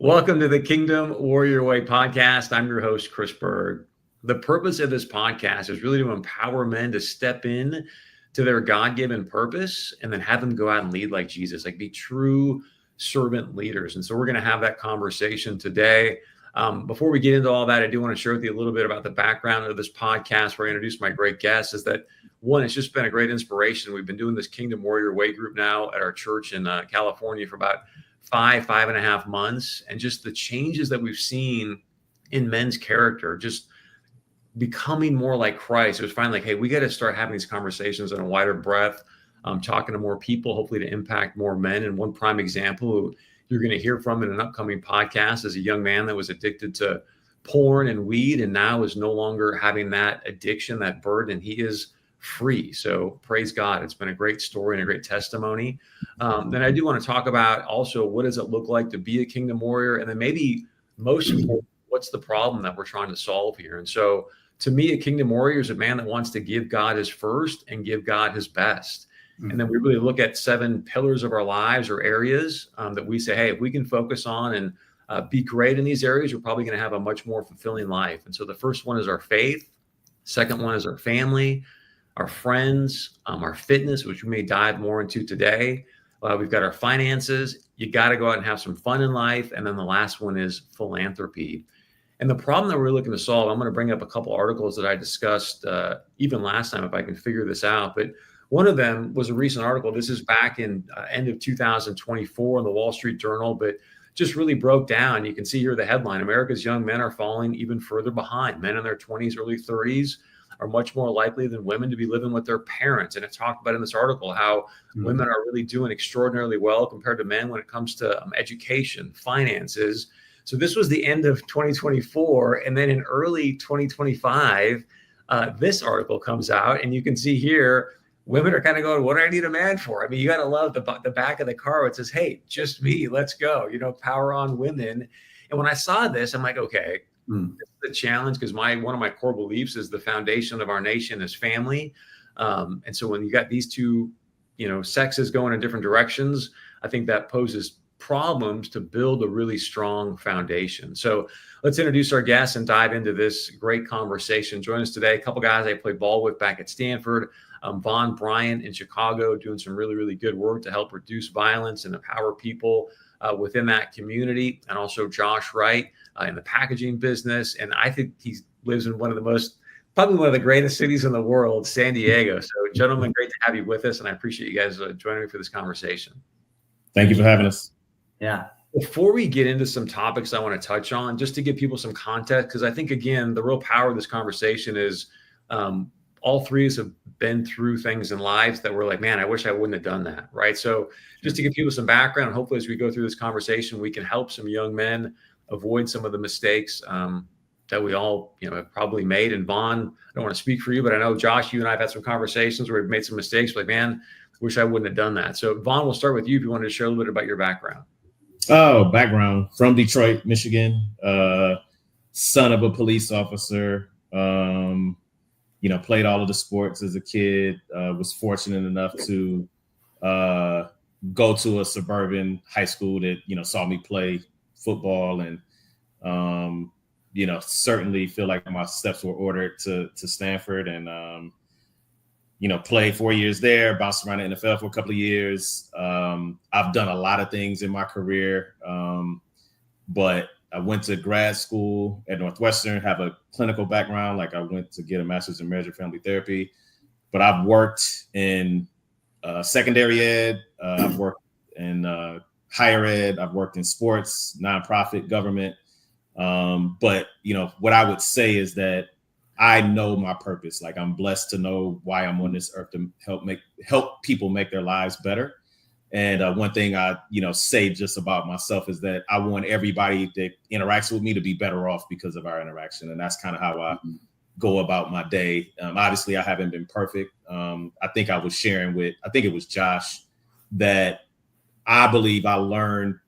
Welcome to the Kingdom Warrior Way podcast. I'm your host, Chris Berg. The purpose of this podcast is really to empower men to step in to their God-given purpose and then have them go out and lead like Jesus, like be true servant leaders. And so we're going to have that conversation today. Before we get into all that, I do want to share with you a little bit about the background of this podcast where I introduce my great guests. Is that one, it's just been a great inspiration. We've been doing this Kingdom Warrior Way group now at our church in California for about 5.5 months. And just the changes that we've seen in men's character, just becoming more like Christ. It was finally like, hey, we got to start having these conversations on a wider breadth, talking to more people, hopefully to impact more men. And one prime example you're going to hear from in an upcoming podcast is a young man that was addicted to porn and weed and now is no longer having that addiction, that burden, and he is free. So praise God. It's been a great story and a great testimony. Then I do want to talk about also what does it look like to be a kingdom warrior? And then maybe most important, what's the problem that we're trying to solve here? And so to me, a kingdom warrior is a man that wants to give God his first and give God his best. And then we really look at 7 pillars of our lives or areas that we say, hey, if we can focus on and be great in these areas, we're probably going to have a much more fulfilling life. And so the first one is our faith. Second one is our family, our friends, our fitness, which we may dive more into today. We've got our finances. You got to go out and have some fun in life. And then the last one is philanthropy. And the problem that we're looking to solve, I'm going to bring up a couple articles that I discussed even last time, if I can figure this out. But one of them was a recent article. This is back in end of 2024 in the Wall Street Journal, but just really broke down. You can see here the headline: America's young men are falling even further behind. Men in their 20s, early 30s are much more likely than women to be living with their parents. And it talked about in this article how women are really doing extraordinarily well compared to men when it comes to education, finances. So this was the end of 2024. And then in early 2025, this article comes out, and you can see here, women are kind of going, what do I need a man for? I mean, you got to love the back of the car where it says, hey, just me, let's go, power on women. And when I saw this, I'm like, okay, this is the challenge, because one of my core beliefs is the foundation of our nation is family. And so when you got these two, sexes going in different directions, I think that poses problems to build a really strong foundation. So let's introduce our guests and dive into this great conversation. Join us today, a couple guys I played ball with back at Stanford. Vaughn Bryant in Chicago, doing some really, really good work to help reduce violence and empower people within that community. And also Josh Wright in the packaging business. And I think he lives in probably one of the greatest cities in the world, San Diego. So gentlemen, great to have you with us. And I appreciate you guys joining me for this conversation. Thank you for having us. Yeah. Before we get into some topics I want to touch on, just to give people some context, because I think, again, the real power of this conversation is all three of us have been through things in lives that we're like, man, I wish I wouldn't have done that, right? So just to give people some background, hopefully as we go through this conversation, we can help some young men avoid some of the mistakes that we all, have probably made. And Vaughn, I don't want to speak for you, but I know, Josh, you and I have had some conversations where we've made some mistakes. Like, man, wish I wouldn't have done that. So Vaughn, we'll start with you if you wanted to share a little bit about your background. Oh, background from Detroit, Michigan, son of a police officer, played all of the sports as a kid, was fortunate enough to go to a suburban high school that, saw me play football and, certainly feel like my steps were ordered to Stanford and, played 4 years there, bounced around the NFL for a couple of years. I've done a lot of things in my career, but I went to grad school at Northwestern, have a clinical background. Like I went to get a master's in marriage and family therapy, but I've worked in secondary ed. I've worked in higher ed. I've worked in sports, nonprofit, government. But, what I would say is that I know my purpose. Like I'm blessed to know why I'm on this earth to help people make their lives better. And one thing I, say just about myself is that I want everybody that interacts with me to be better off because of our interaction. And that's kind of how I go about my day. Obviously, I haven't been perfect. I think I was sharing I think it was Josh, that I believe I learned,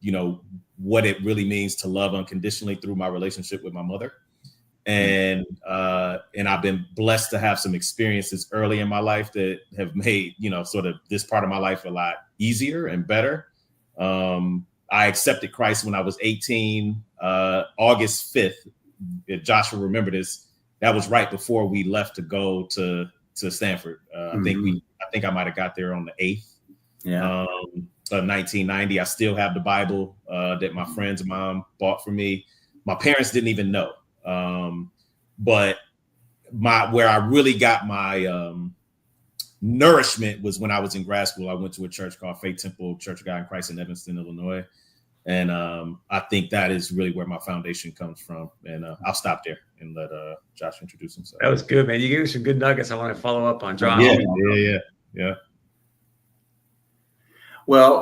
what it really means to love unconditionally through my relationship with my mother. And I've been blessed to have some experiences early in my life that have made, sort of this part of my life a lot easier and better. I accepted Christ when I was 18, August 5th. If Josh will remember this, that was right before we left to go to Stanford. I think I might have got there on the 8th of 1990. I still have the Bible that my friend's mom bought for me. My parents didn't even know. But where I really got my nourishment was when I was in grad school. I went to a church called Faith Temple Church of God in Christ in Evanston, Illinois. And I think that is really where my foundation comes from. And I'll stop there and let Josh introduce himself. That was good, man. You gave me some good nuggets. I want to follow up on Josh. Yeah. Well,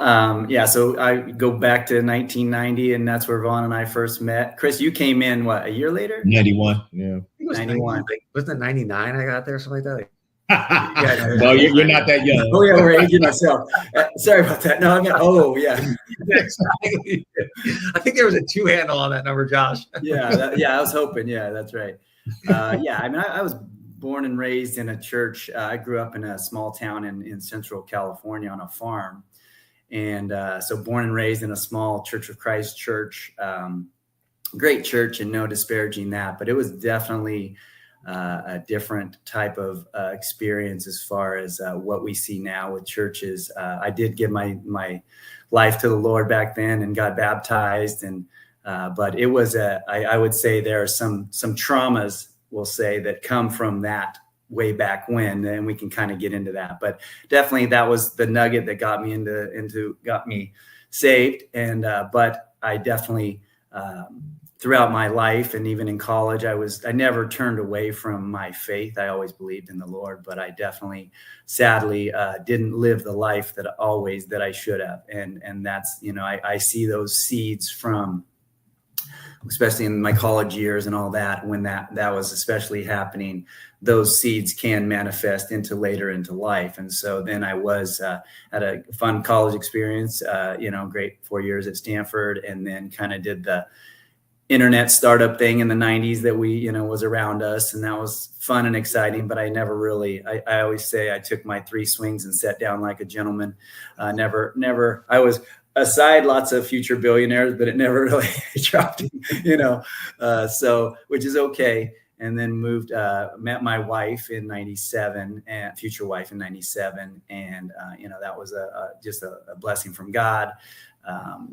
so I go back to 1990, and that's where Vaughn and I first met. Chris, you came in, what, a year later? 91, yeah. It was 91. Wasn't it 99 I got there, something like that? No, you're not that young. Oh, yeah, we're aging ourselves. Sorry about that. No, I think there was a 2 handle on that number, Josh. I was hoping. Yeah, that's right. I was born and raised in a church. I grew up in a small town in Central California on a farm. And so born and raised in a small Church of Christ church, great church, and no disparaging that, but it was definitely a different type of experience as far as what we see now with churches. I did give my life to the Lord back then and got baptized, and but it was I would say there are some traumas, we'll say, that come from that way back when, and we can kind of get into that. But definitely that was the nugget that got me saved. And but I definitely throughout my life and even in college, I never turned away from my faith. I always believed in the Lord, but I definitely, sadly, didn't live the life that I should have. And that's, I see those seeds from, especially in my college years and all that, when that was especially happening, those seeds can manifest later into life. And so then I was had a fun college experience, great 4 years at Stanford, and then kind of did the internet startup thing in the 90s that was around us. And that was fun and exciting, but I never really, I always say I took my 3 swings and sat down like a gentleman. Never, I was aside lots of future billionaires, but it never really dropped, so, which is okay. And then met my wife in 97 and future wife in 97. And, that was just a blessing from God.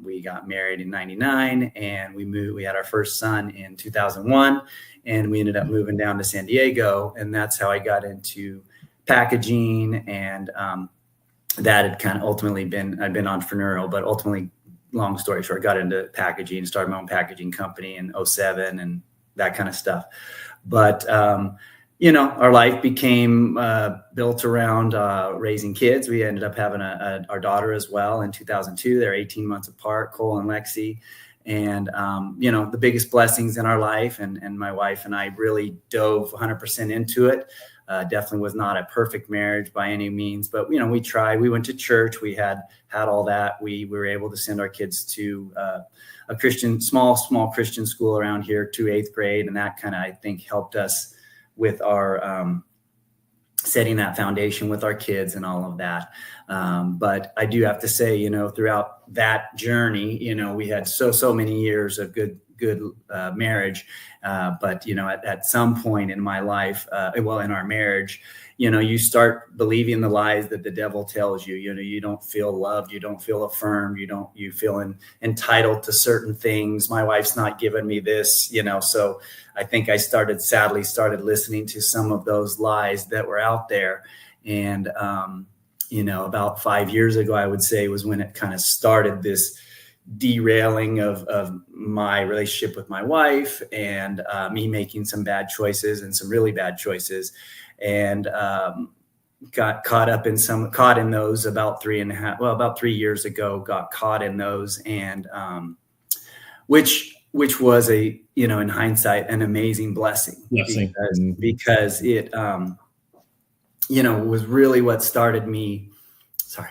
We got married in 99 and we had our first son in 2001, and we ended up moving down to San Diego. And that's how I got into packaging. And, that had kind of ultimately I'd been entrepreneurial, but ultimately, long story short, got into packaging, started my own packaging company in 2007 and that kind of stuff. But, our life became built around raising kids. We ended up having our daughter as well in 2002. They're 18 months apart, Cole and Lexi. And, the biggest blessings in our life, and my wife and I really dove 100% into it. Definitely was not a perfect marriage by any means, but, we tried. We went to church. We had all that. We were able to send our kids to a Christian, small Christian school around here to 8th grade. And that kind of, I think, helped us with our setting that foundation with our kids and all of that. But I do have to say, throughout that journey, we had so many years of good marriage. But, at some point in my life, in our marriage, you start believing the lies that the devil tells you. You don't feel loved, you don't feel affirmed, you feel entitled to certain things. My wife's not giving me this, so I think I sadly started listening to some of those lies that were out there. And, about 5 years ago, I would say, was when it kind of started this derailing of my relationship with my wife, and me making some bad choices and some really bad choices, and got caught in those about 3 years ago, got caught in those, and which was in hindsight, an amazing blessing. Because it was really what started me. Sorry.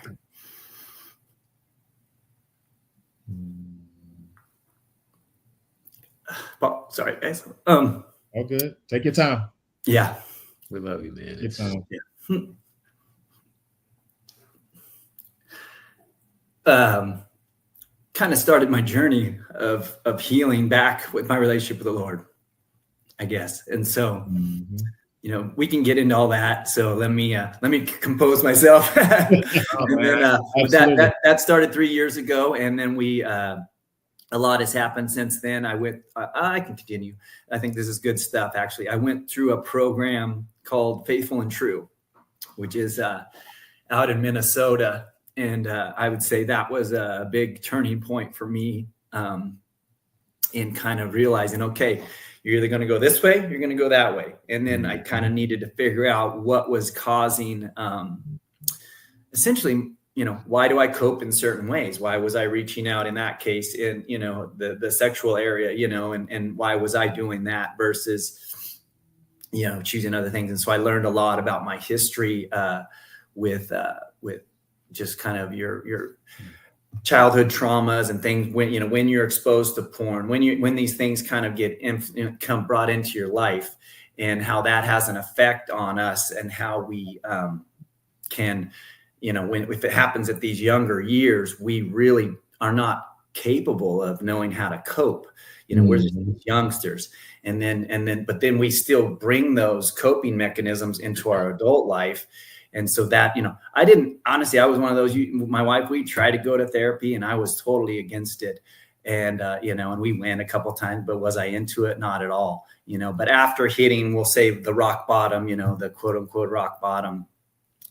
Oh, sorry, guys. All good. Take your time. Yeah. We love you, man. Your time. Yeah. kind of started my journey of healing back with my relationship with the Lord, I guess. And so, you know, we can get into all that. So let me compose myself. And then that started 3 years ago, and then a lot has happened since then. I can continue. I think this is good stuff. Actually, I went through a program called Faithful and True, which is out in Minnesota. And I would say that was a big turning point for me in kind of realizing, okay, you're either going to go this way, you're going to go that way. And then I kind of needed to figure out what was causing, essentially, you know, why do I cope in certain ways? Why was I reaching out in that case in, you know, the sexual area, you know, and why was I doing that versus, you know, choosing other things? And so I learned a lot about my history with just kind of your childhood traumas and things when you're exposed to porn, when these things kind of get come brought into your life, and how that has an effect on us, and how we can, you know, if it happens at these younger years, we really are not capable of knowing how to cope. You know, we're just youngsters, but then we still bring those coping mechanisms into our adult life. And so that, you know, I was one of those, my wife, we tried to go to therapy, and I was totally against it. And, you know, and we went a couple of times, but was I into it? Not at all, you know, but after hitting, we'll say, the rock bottom, you know, the quote unquote rock bottom,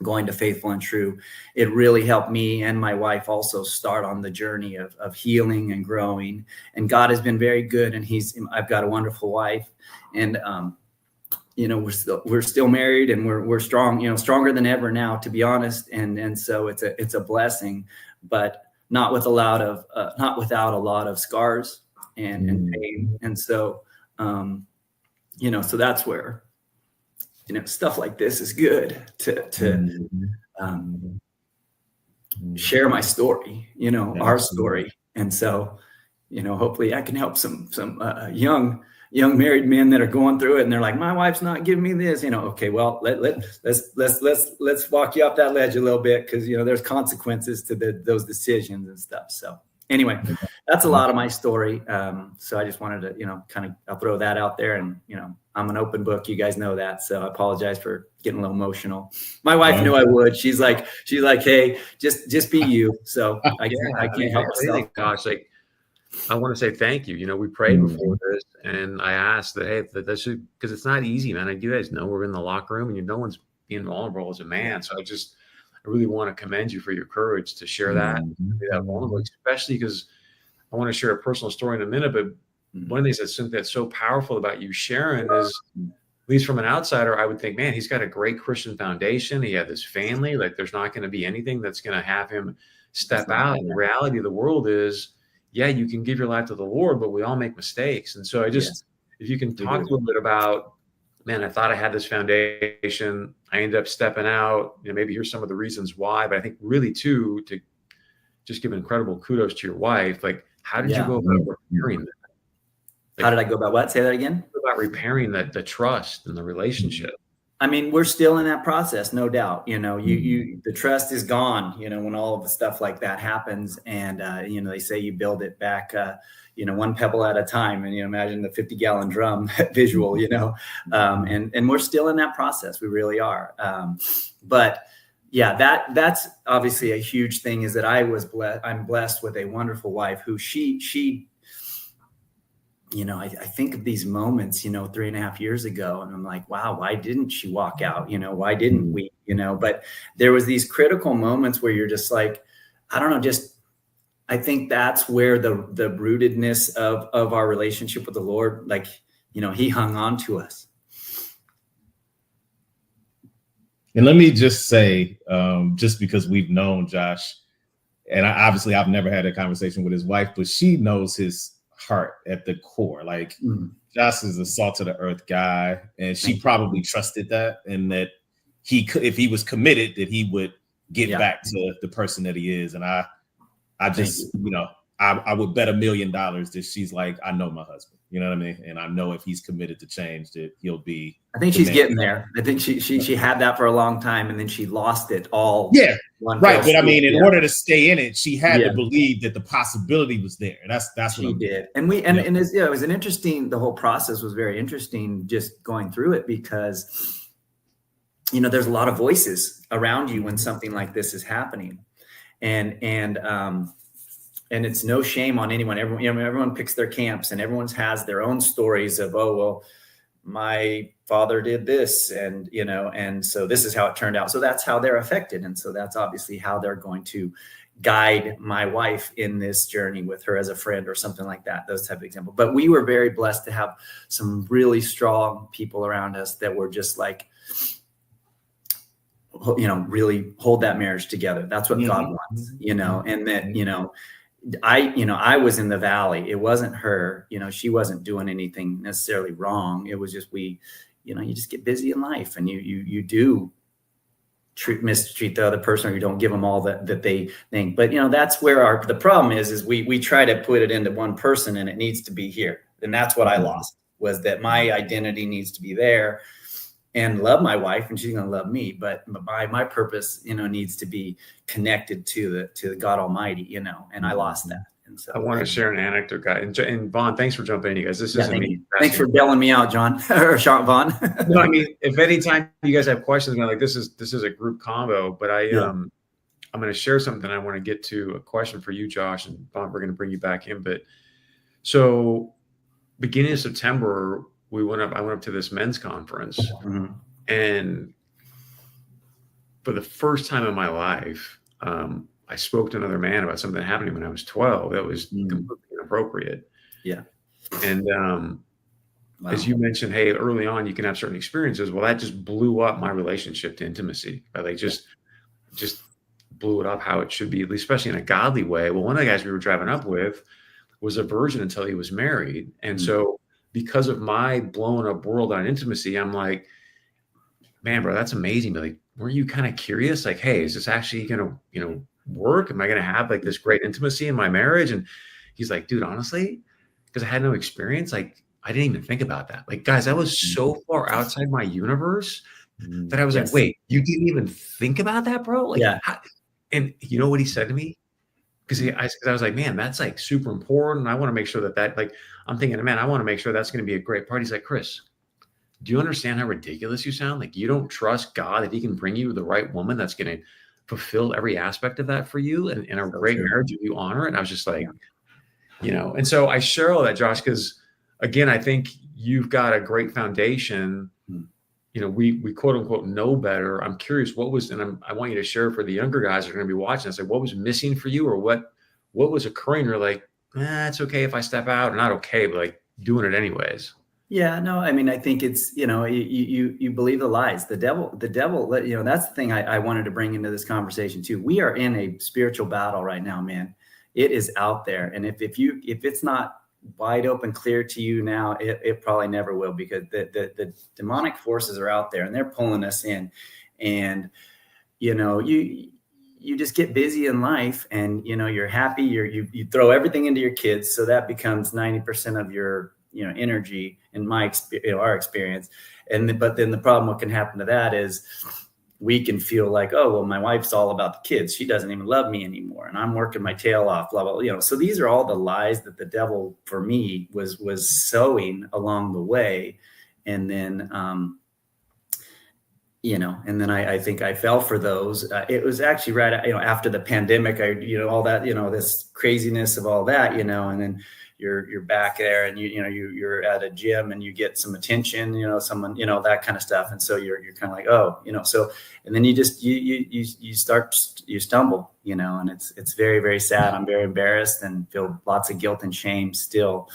going to Faithful and True, it really helped me and my wife also start on the journey of healing and growing. And God has been very good. And I've got a wonderful wife, and, you know, we're still married, and we're strong, you know, stronger than ever now, to be honest. And so it's a blessing, but not without a lot of scars and pain. And so, you know, so that's where, you know, stuff like this is good to share my story, you know, our story. And so, you know, hopefully I can help some young married men that are going through it, and they're like, my wife's not giving me this, you know. Okay, well, let's walk you off that ledge a little bit, because, you know, there's consequences to those decisions and stuff. So anyway, that's a lot of my story. So I just wanted to, you know, I'll throw that out there, and, you know, I'm an open book. You guys know that. So I apologize for getting a little emotional. My wife knew I would. She's like, hey, just be you. So I can't help myself. Gosh, like, I want to say thank you. You know, we prayed before this, and I asked that, hey, because it's not easy, man. Like, you guys know, we're in the locker room, and no one's being vulnerable as a man. So I really want to commend you for your courage to share that, be that vulnerable, especially because I want to share a personal story in a minute. But one of the things that's so powerful about you sharing is, at least from an outsider, I would think, man, he's got a great Christian foundation. He had this family. Like, there's not going to be anything that's going to have him step out. And the reality of the world is, yeah, you can give your life to the Lord, but we all make mistakes. And so if you can talk a little bit about, man, I thought I had this foundation, I ended up stepping out, you know, maybe here's some of the reasons why, but I think really too, to just give incredible kudos to your wife. Like, how did you go about repairing that? Like, how did I go about what? Say that again? About repairing the trust and the relationship. I mean, we're still in that process, no doubt. You know, the trust is gone, you know, when all of the stuff like that happens. And, you know, they say you build it back, you know, one pebble at a time. And, you know, imagine the 50-gallon drum visual, you know, and we're still in that process. We really are. But yeah, that's obviously a huge thing, is that I'm blessed with a wonderful wife who she you know, I think of these moments, you know, 3.5 years ago, and I'm like, wow, why didn't she walk out? You know, why didn't we, you know? But there was these critical moments where you're just like, I don't know, I think that's where the rootedness of our relationship with the Lord, like, you know, he hung on to us. And let me just say, just because we've known Josh, and obviously I've never had a conversation with his wife, but she knows his heart at the core. Like, Josh is a salt of the earth guy, and she probably trusted that, and that he could, if he was committed, that he would get back to the person that he is. And I just, you know, I would bet $1 million that she's like, I know my husband, you know what I mean? And I know if he's committed to change, that he'll be. I think she's getting there. I think she had that for a long time, and then she lost it all. Yeah, right. But I mean, in order to stay in it, she had to believe that the possibility was there. That's what she did. And and it's, it was an interesting. The whole process was very interesting, just going through it, because there's a lot of voices around you when something like this is happening, and it's no shame on anyone. Everyone picks their camps, and everyone has their own stories of, oh, well, my father did this, and so this is how it turned out. So that's how they're affected. And so that's obviously how they're going to guide my wife in this journey with her as a friend or something like that, those type of examples. But we were very blessed to have some really strong people around us that were just like, really hold that marriage together. That's what God wants, and that, I was in the valley. It wasn't her, she wasn't doing anything necessarily wrong. It was just, you just get busy in life, and you do mistreat the other person, or you don't give them all that they think. But, that's where the problem is we try to put it into one person, and it needs to be here. And that's what I lost, was that my identity needs to be there and love my wife, and she's going to love me. But my purpose, needs to be connected to the God Almighty, and I lost that. And so I want to share an anecdote, guys. And Vaughn, thanks for jumping in, you guys. This isn't me. Thanks for bailing me out, John or Sean Vaughn. No, I mean, if anytime you guys have questions, like this is a group combo, but I'm going to share something. I want to get to a question for you, Josh, and Vaughn, we're going to bring you back in. But so beginning of September, I went up to this men's conference, and for the first time in my life, I spoke to another man about something that happened to me when I was 12. That was completely inappropriate. Yeah. And as you mentioned, hey, early on, you can have certain experiences. Well, that just blew up my relationship to intimacy. Right? Like just blew it up how it should be, at least especially in a godly way. Well, one of the guys we were driving up with was a virgin until he was married. And so because of my blowing up world on intimacy, I'm like, man, bro, that's amazing. But like, were you kind of curious? Like, hey, is this actually going to, work? Am I going to have like this great intimacy in my marriage? And he's like, dude, honestly, because I had no experience, like I didn't even think about that. Like, guys, that was so far outside my universe that I was like, wait, you didn't even think about that, bro? Like, and you know what he said to me? Because I was like, man, that's like super important. I want to make sure that like, I'm thinking, man, I want to make sure that's going to be a great part. He's like, Chris, do you understand how ridiculous you sound? Like, you don't trust God that he can bring you the right woman that's going to fulfill every aspect of that for you, and in a great marriage, if you honor it. And I was just like, and so I share all that, Josh, because again, I think you've got a great foundation. We quote unquote know better. I'm curious what was, and I want you to share for the younger guys that are going to be watching. I said, what was missing for you, or what was occurring? You're like, it's okay if I step out, or not okay, but like doing it anyways. Yeah, no, I mean, I think it's, you believe the lies. The devil, that's the thing I wanted to bring into this conversation too. We are in a spiritual battle right now, man. It is out there. And if it's not wide open, clear to you now, it probably never will, because the demonic forces are out there and they're pulling us in. And, you just get busy in life, and, you're happy. You throw everything into your kids. So that becomes 90% of your energy, in our experience. But then the problem, what can happen to that is we can feel like, oh, well, my wife's all about the kids. She doesn't even love me anymore. And I'm working my tail off, blah, blah, blah. So these are all the lies that the devil, for me, was sowing along the way. And then, I think I fell for those. It was actually right, after the pandemic, all that, this craziness of all that, and then you're back there, and you're at a gym, and you get some attention, someone, that kind of stuff. And so you're kind of like, oh, so, and then you just, you stumble, and it's very, very sad. I'm very embarrassed and feel lots of guilt and shame still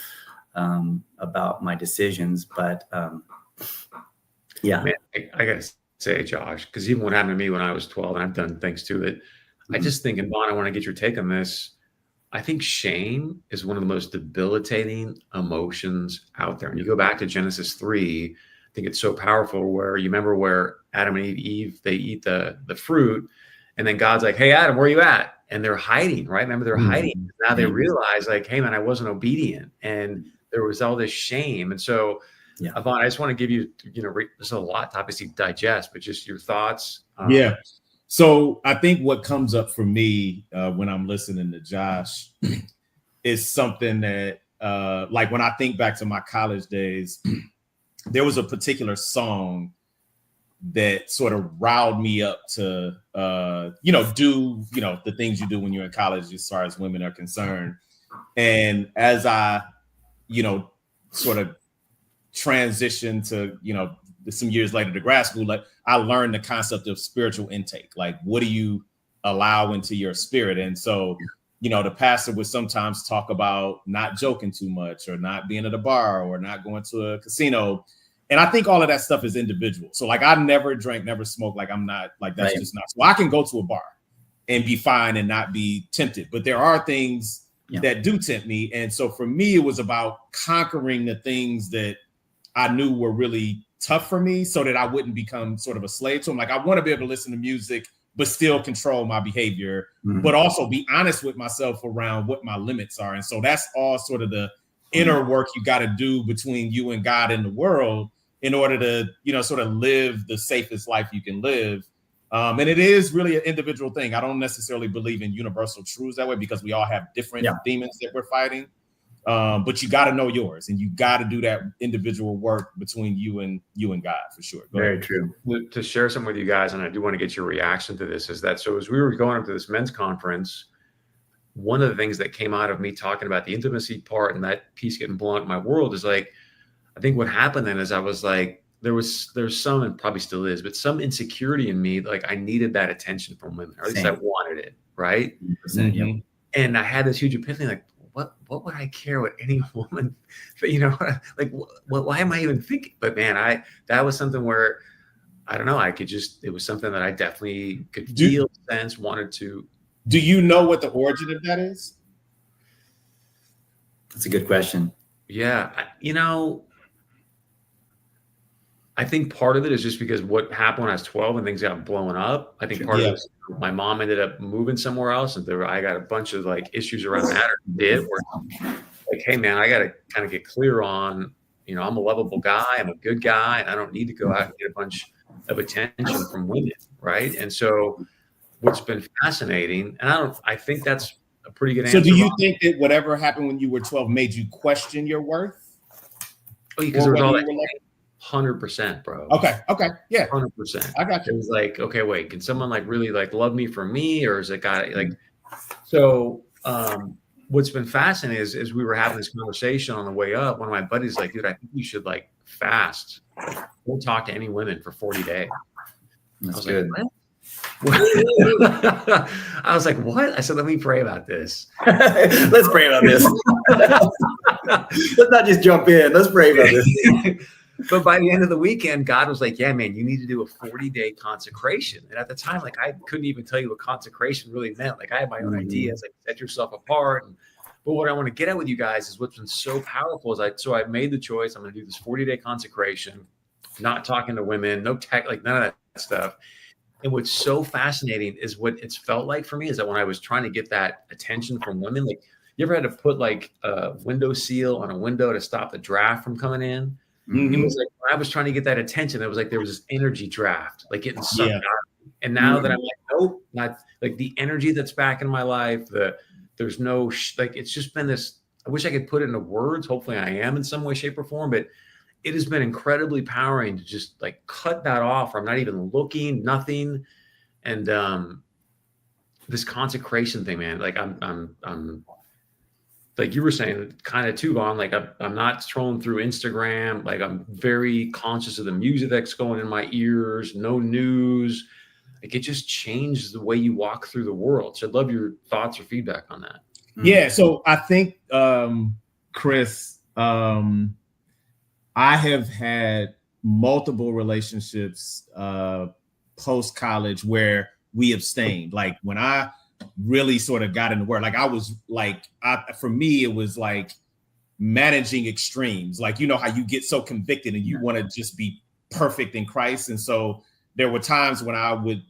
about my decisions. But yeah, man, I gotta say, Josh, because even what happened to me when I was 12, and I've done things to it, I just think, and Vaughn, I want to get your take on this. I think shame is one of the most debilitating emotions out there. And you go back to Genesis 3, I think it's so powerful, where you remember where Adam and Eve, they eat the fruit, and then God's like, hey, Adam, where are you at? and they're hiding, right? Remember, they're hiding. Now they realize, like, hey, man, I wasn't obedient, and there was all this shame. And so, Yvonne, I just want to give you, there's a lot to obviously digest, but just your thoughts. Yeah. So I think what comes up for me when I'm listening to Josh is something that, like when I think back to my college days, there was a particular song that sort of riled me up to, do, the things you do when you're in college as far as women are concerned. And as I, sort of transitioned to, some years later to grad school, like I learned the concept of spiritual intake. Like, what do you allow into your spirit? And so, the pastor would sometimes talk about not joking too much, or not being at a bar, or not going to a casino. And I think all of that stuff is individual. So like, I never drank, never smoked. Like, I'm not like, that's just not. So I can go to a bar and be fine and not be tempted. But there are things that do tempt me. And so for me, it was about conquering the things that I knew were really tough for me, so that I wouldn't become sort of a slave to them. Like, I want to be able to listen to music, but still control my behavior, but also be honest with myself around what my limits are. And so that's all sort of the inner work you got to do between you and God and the world in order to, sort of live the safest life you can live. And it is really an individual thing. I don't necessarily believe in universal truths that way, because we all have different demons that we're fighting. But you got to know yours, and you got to do that individual work between you and God, for sure. Very true. To share some with you guys, and I do want to get your reaction to this, is that, so as we were going up to this men's conference, one of the things that came out of me talking about the intimacy part and that piece getting blown up in my world is like, I think what happened then is I was like, there's some, and probably still is, but some insecurity in me. Like, I needed that attention from women, or at least I wanted it. Right. And I had this huge epiphany, like, what would I care what any woman, like, why am I even thinking? But man, that was something where, I don't know, it was something that I definitely could feel, sense, wanted to. Do you know what the origin of that is? That's a good question. Yeah. I think part of it is just because what happened when I was 12 and things got blown up. I think part of it is my mom ended up moving somewhere else, and I got a bunch of like issues around that. Where like, hey man, I got to kind of get clear on, I'm a lovable guy, I'm a good guy, and I don't need to go out and get a bunch of attention from women, right? And so, what's been fascinating, and I think that's a pretty good answer. So, do you think that whatever happened when you were 12 made you question your worth? Oh, because there was all that. 100%, bro. Okay. Yeah. 100%. I got you. It was like, okay, wait, can someone like really like love me for me, or is it got like, so what's been fascinating is we were having this conversation on the way up. One of my buddies like, dude, I think you should like fast. Don't talk to any women for 40 days. That's good. Like, what? I was like, what? I said, let me pray about this. Let's pray about this. Let's not just jump in. Let's pray about this. But by the end of the weekend, God was like, yeah, man, you need to do a 40-day consecration. And at the time, like, I couldn't even tell you what consecration really meant. Like, I had my own ideas, like set yourself apart. But what I want to get at with you guys is what's been so powerful is I made the choice. I'm going to do this 40-day consecration, not talking to women, no tech, like none of that stuff. And what's so fascinating is what it's felt like for me is that when I was trying to get that attention from women, like, you ever had to put like a window seal on a window to stop the draft from coming in? It was like when I was trying to get that attention, it was like there was this energy draft, like getting sucked out. And now that I'm like, nope, not like the energy that's back in my life. There's no like, it's just been this. I wish I could put it into words. Hopefully, I am in some way, shape, or form. But it has been incredibly empowering to just like cut that off. I'm not even looking, nothing, and this consecration thing, man. Like I'm. Like you were saying, kind of too long. Like I'm not scrolling through Instagram. Like I'm very conscious of the music that's going in my ears. No news. Like it just changed the way you walk through the world. So I'd love your thoughts or feedback on that. Yeah. So I think, Chris, I have had multiple relationships post college where we abstained. Like when I really sort of got into work. Like I was like, for me, it was like managing extremes. Like, how you get so convicted and you want to just be perfect in Christ. And so there were times when I would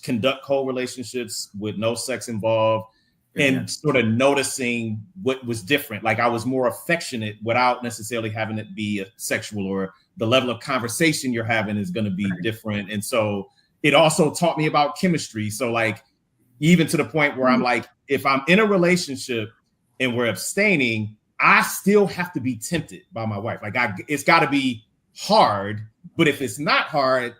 conduct whole relationships with no sex involved, and sort of noticing what was different. Like I was more affectionate without necessarily having it be a sexual, or the level of conversation you're having is going to be different. And so it also taught me about chemistry. So like, even to the point where I'm like, if I'm in a relationship and we're abstaining, I still have to be tempted by my wife. Like it's got to be hard, but if it's not hard,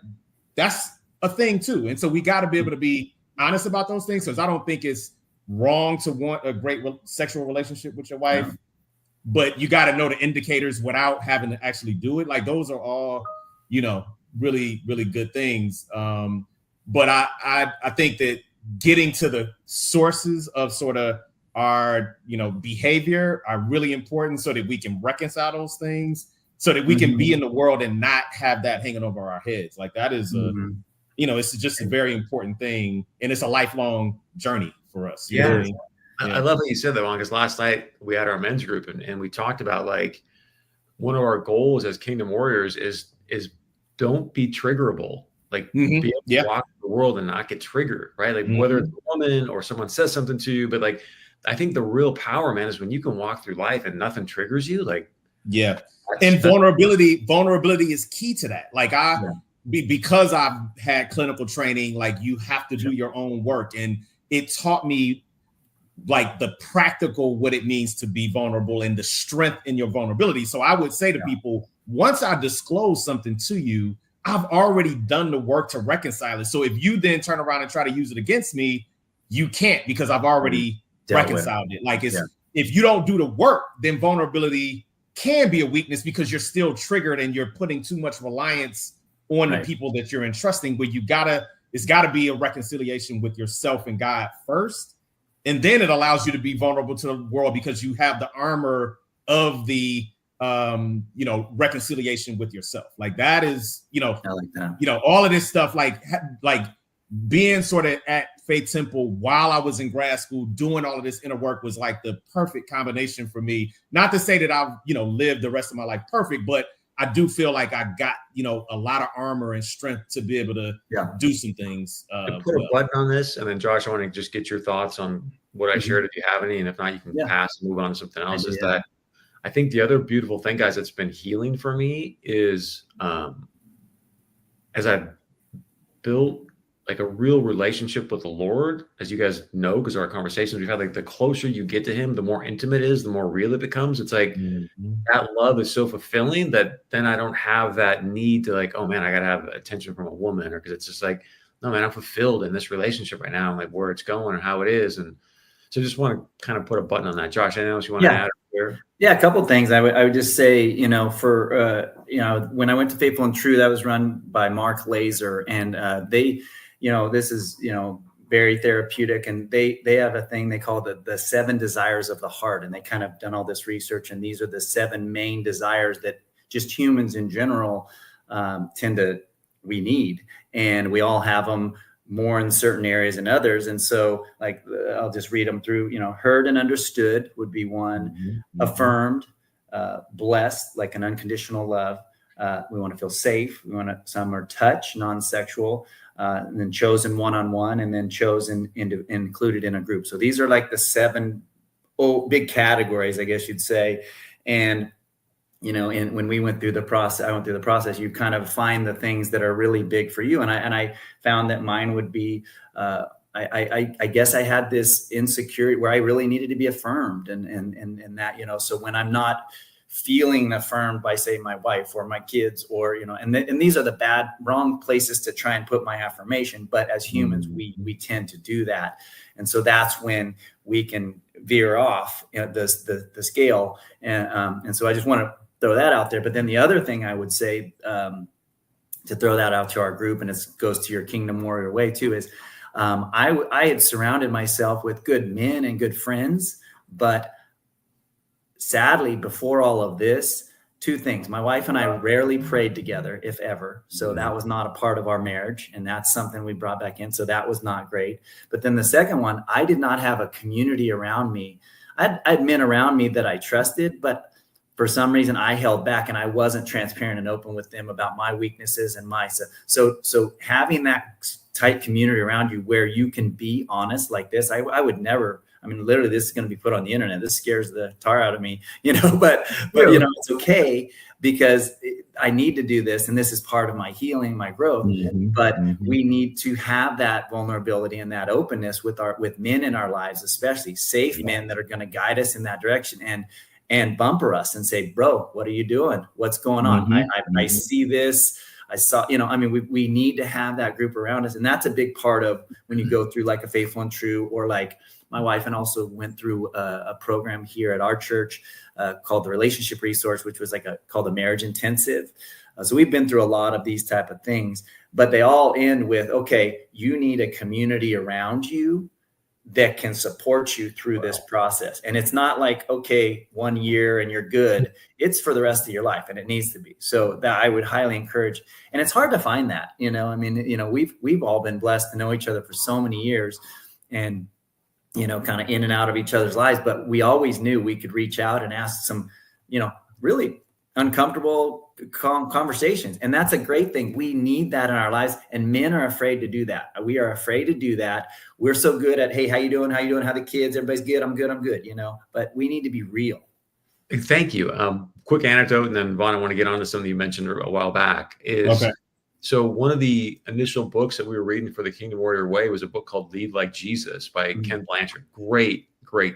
that's a thing too. And so we got to be able to be honest about those things. Because I don't think it's wrong to want a great sexual relationship with your wife, but you got to know the indicators without having to actually do it. Like those are all, really, really good things. But I think that getting to the sources of sort of our, behavior are really important, so that we can reconcile those things, so that we can be in the world and not have that hanging over our heads. Like that is it's just a very important thing, and it's a lifelong journey for us. You know what I mean? I love that you said that, Juan, because last night we had our men's group and we talked about like one of our goals as Kingdom Warriors is don't be triggerable. Like be able to walk the world and not get triggered, right? Like whether it's a woman or someone says something to you, but like I think the real power, man, is when you can walk through life and nothing triggers you. Like and vulnerability is key to that. Like because I've had clinical training, like you have to do your own work, and it taught me like the practical what it means to be vulnerable and the strength in your vulnerability. So I would say to people, once I disclose something to you, I've already done the work to reconcile it. So if you then turn around and try to use it against me, you can't, because I've already reconciled it. Like if you don't do the work, then vulnerability can be a weakness, because you're still triggered and you're putting too much reliance on the people that you're entrusting. But it's gotta be a reconciliation with yourself and God first. And then it allows you to be vulnerable to the world, because you have the armor of the reconciliation with yourself. Like that is, I like that. All of this stuff, like being sort of at Faith Temple while I was in grad school, doing all of this inner work was like the perfect combination for me. Not to say that I've, lived the rest of my life perfect, but I do feel like I got, a lot of armor and strength to be able to do some things. Put a button on this, and then Josh, I want to just get your thoughts on what I shared, if you have any, and if not, you can pass and move on to something else. Is that I think the other beautiful thing, guys, that's been healing for me is as I've built like a real relationship with the Lord, as you guys know, because our conversations we've had, like the closer you get to him, the more intimate it is, the more real it becomes. It's like that love is so fulfilling that then I don't have that need to like, oh man, I got to have attention from a woman, or because it's just like, no, man, I'm fulfilled in this relationship right now, and like where it's going and how it is. And so just want to kind of put a button on that. Josh, anything else you want to add here? Yeah, a couple of things. I would just say, for when I went to Faithful and True, that was run by Mark Laser, and they, this is very therapeutic, and they have a thing they call the 7 desires of the heart, and they kind of done all this research, and these are the 7 main desires that just humans in general we need, and we all have them more in certain areas than others. And so like, I'll just read them through, heard and understood would be one, affirmed, blessed, like an unconditional love. We want to feel safe. Some are touch, non-sexual, and then chosen one-on-one, and then chosen included in a group. So these are like the 7 big categories, I guess you'd say. And and when I went through the process, you kind of find the things that are really big for you. And I found that mine would be, I guess I had this insecurity where I really needed to be affirmed, and that, so when I'm not feeling affirmed by, say, my wife or my kids, or, and these are the wrong places to try and put my affirmation. But as humans, we tend to do that. And so that's when we can veer off the scale. And so I just want to throw that out there. But then the other thing I would say, to throw that out to our group, and it goes to your Kingdom Warrior way too, is I had surrounded myself with good men and good friends, but sadly, before all of this, 2 things. My wife and I rarely prayed together, if ever. So that was not a part of our marriage. And that's something we brought back in. So that was not great. But then the second one, I did not have a community around me. I had men around me that I trusted, but for some reason I held back, and I wasn't transparent and open with them about my weaknesses and so having that tight community around you where you can be honest like this. I would never, I mean, literally this is going to be put on the internet. This scares the tar out of me, but you know, it's okay because I need to do this. And this is part of my healing, my growth, but we need to have that vulnerability and that openness with men in our lives, especially safe men that are going to guide us in that direction and bumper us and say, bro, what are you doing? What's going on? I see this. I saw, you know, I mean, we need to have that group around us. And that's a big part of when you go through like a Faithful and True, or like my wife and also went through a program here at our church called the Relationship Resource, which was like called a Marriage Intensive. So we've been through a lot of these type of things, but they all end with, okay, you need a community around you that can support you through this process. And it's not like, okay, 1 year and you're good. It's for the rest of your life, and it needs to be. So that I would highly encourage. And it's hard to find that, you know, I mean, you know, we've all been blessed to know each other for so many years and, you know, kind of in and out of each other's lives, but we always knew we could reach out and ask some, you know, really uncomfortable conversations. And that's a great thing. We need that in our lives, and men are afraid to do that. We are afraid to do that. We're so good at, hey, how you doing? How you doing? How the kids? Everybody's good. I'm good. You know, but we need to be real. Thank you. Quick anecdote, and then Vaughn, I want to get on to something you mentioned a while back. So one of the initial books that we were reading for the Kingdom Warrior Way was a book called Lead Like Jesus by Ken Blanchard. Great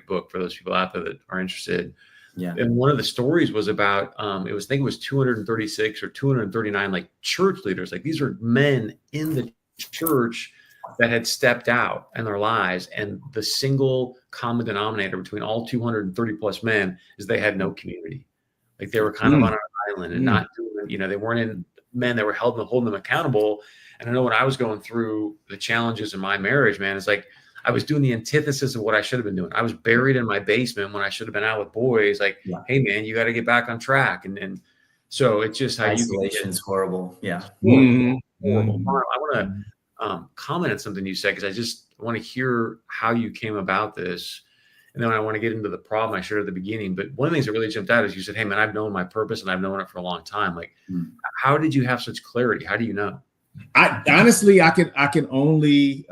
book for those people out there that are interested. Yeah. And one of the stories was about, I think it was 236 or 239 like church leaders. Like these are men in the church that had stepped out in their lives. And the single common denominator between all 230 plus men is they had no community. Like they were kind of on an island and not doing, you know, they weren't in men that were holding them accountable. And I know when I was going through the challenges in my marriage, man, it's like, I was doing the antithesis of what I should have been doing. I was buried in my basement when I should have been out with boys. Like, hey man, you got to get back on track. And so it's just how isolation is horrible. Yeah. Horrible. I want to comment on something you said, because I just want to hear how you came about this. And then I want to get into the problem I shared at the beginning. But one of the things that really jumped out is you said, hey man, I've known my purpose and I've known it for a long time. Like, how did you have such clarity? How do you know? I honestly, I can only,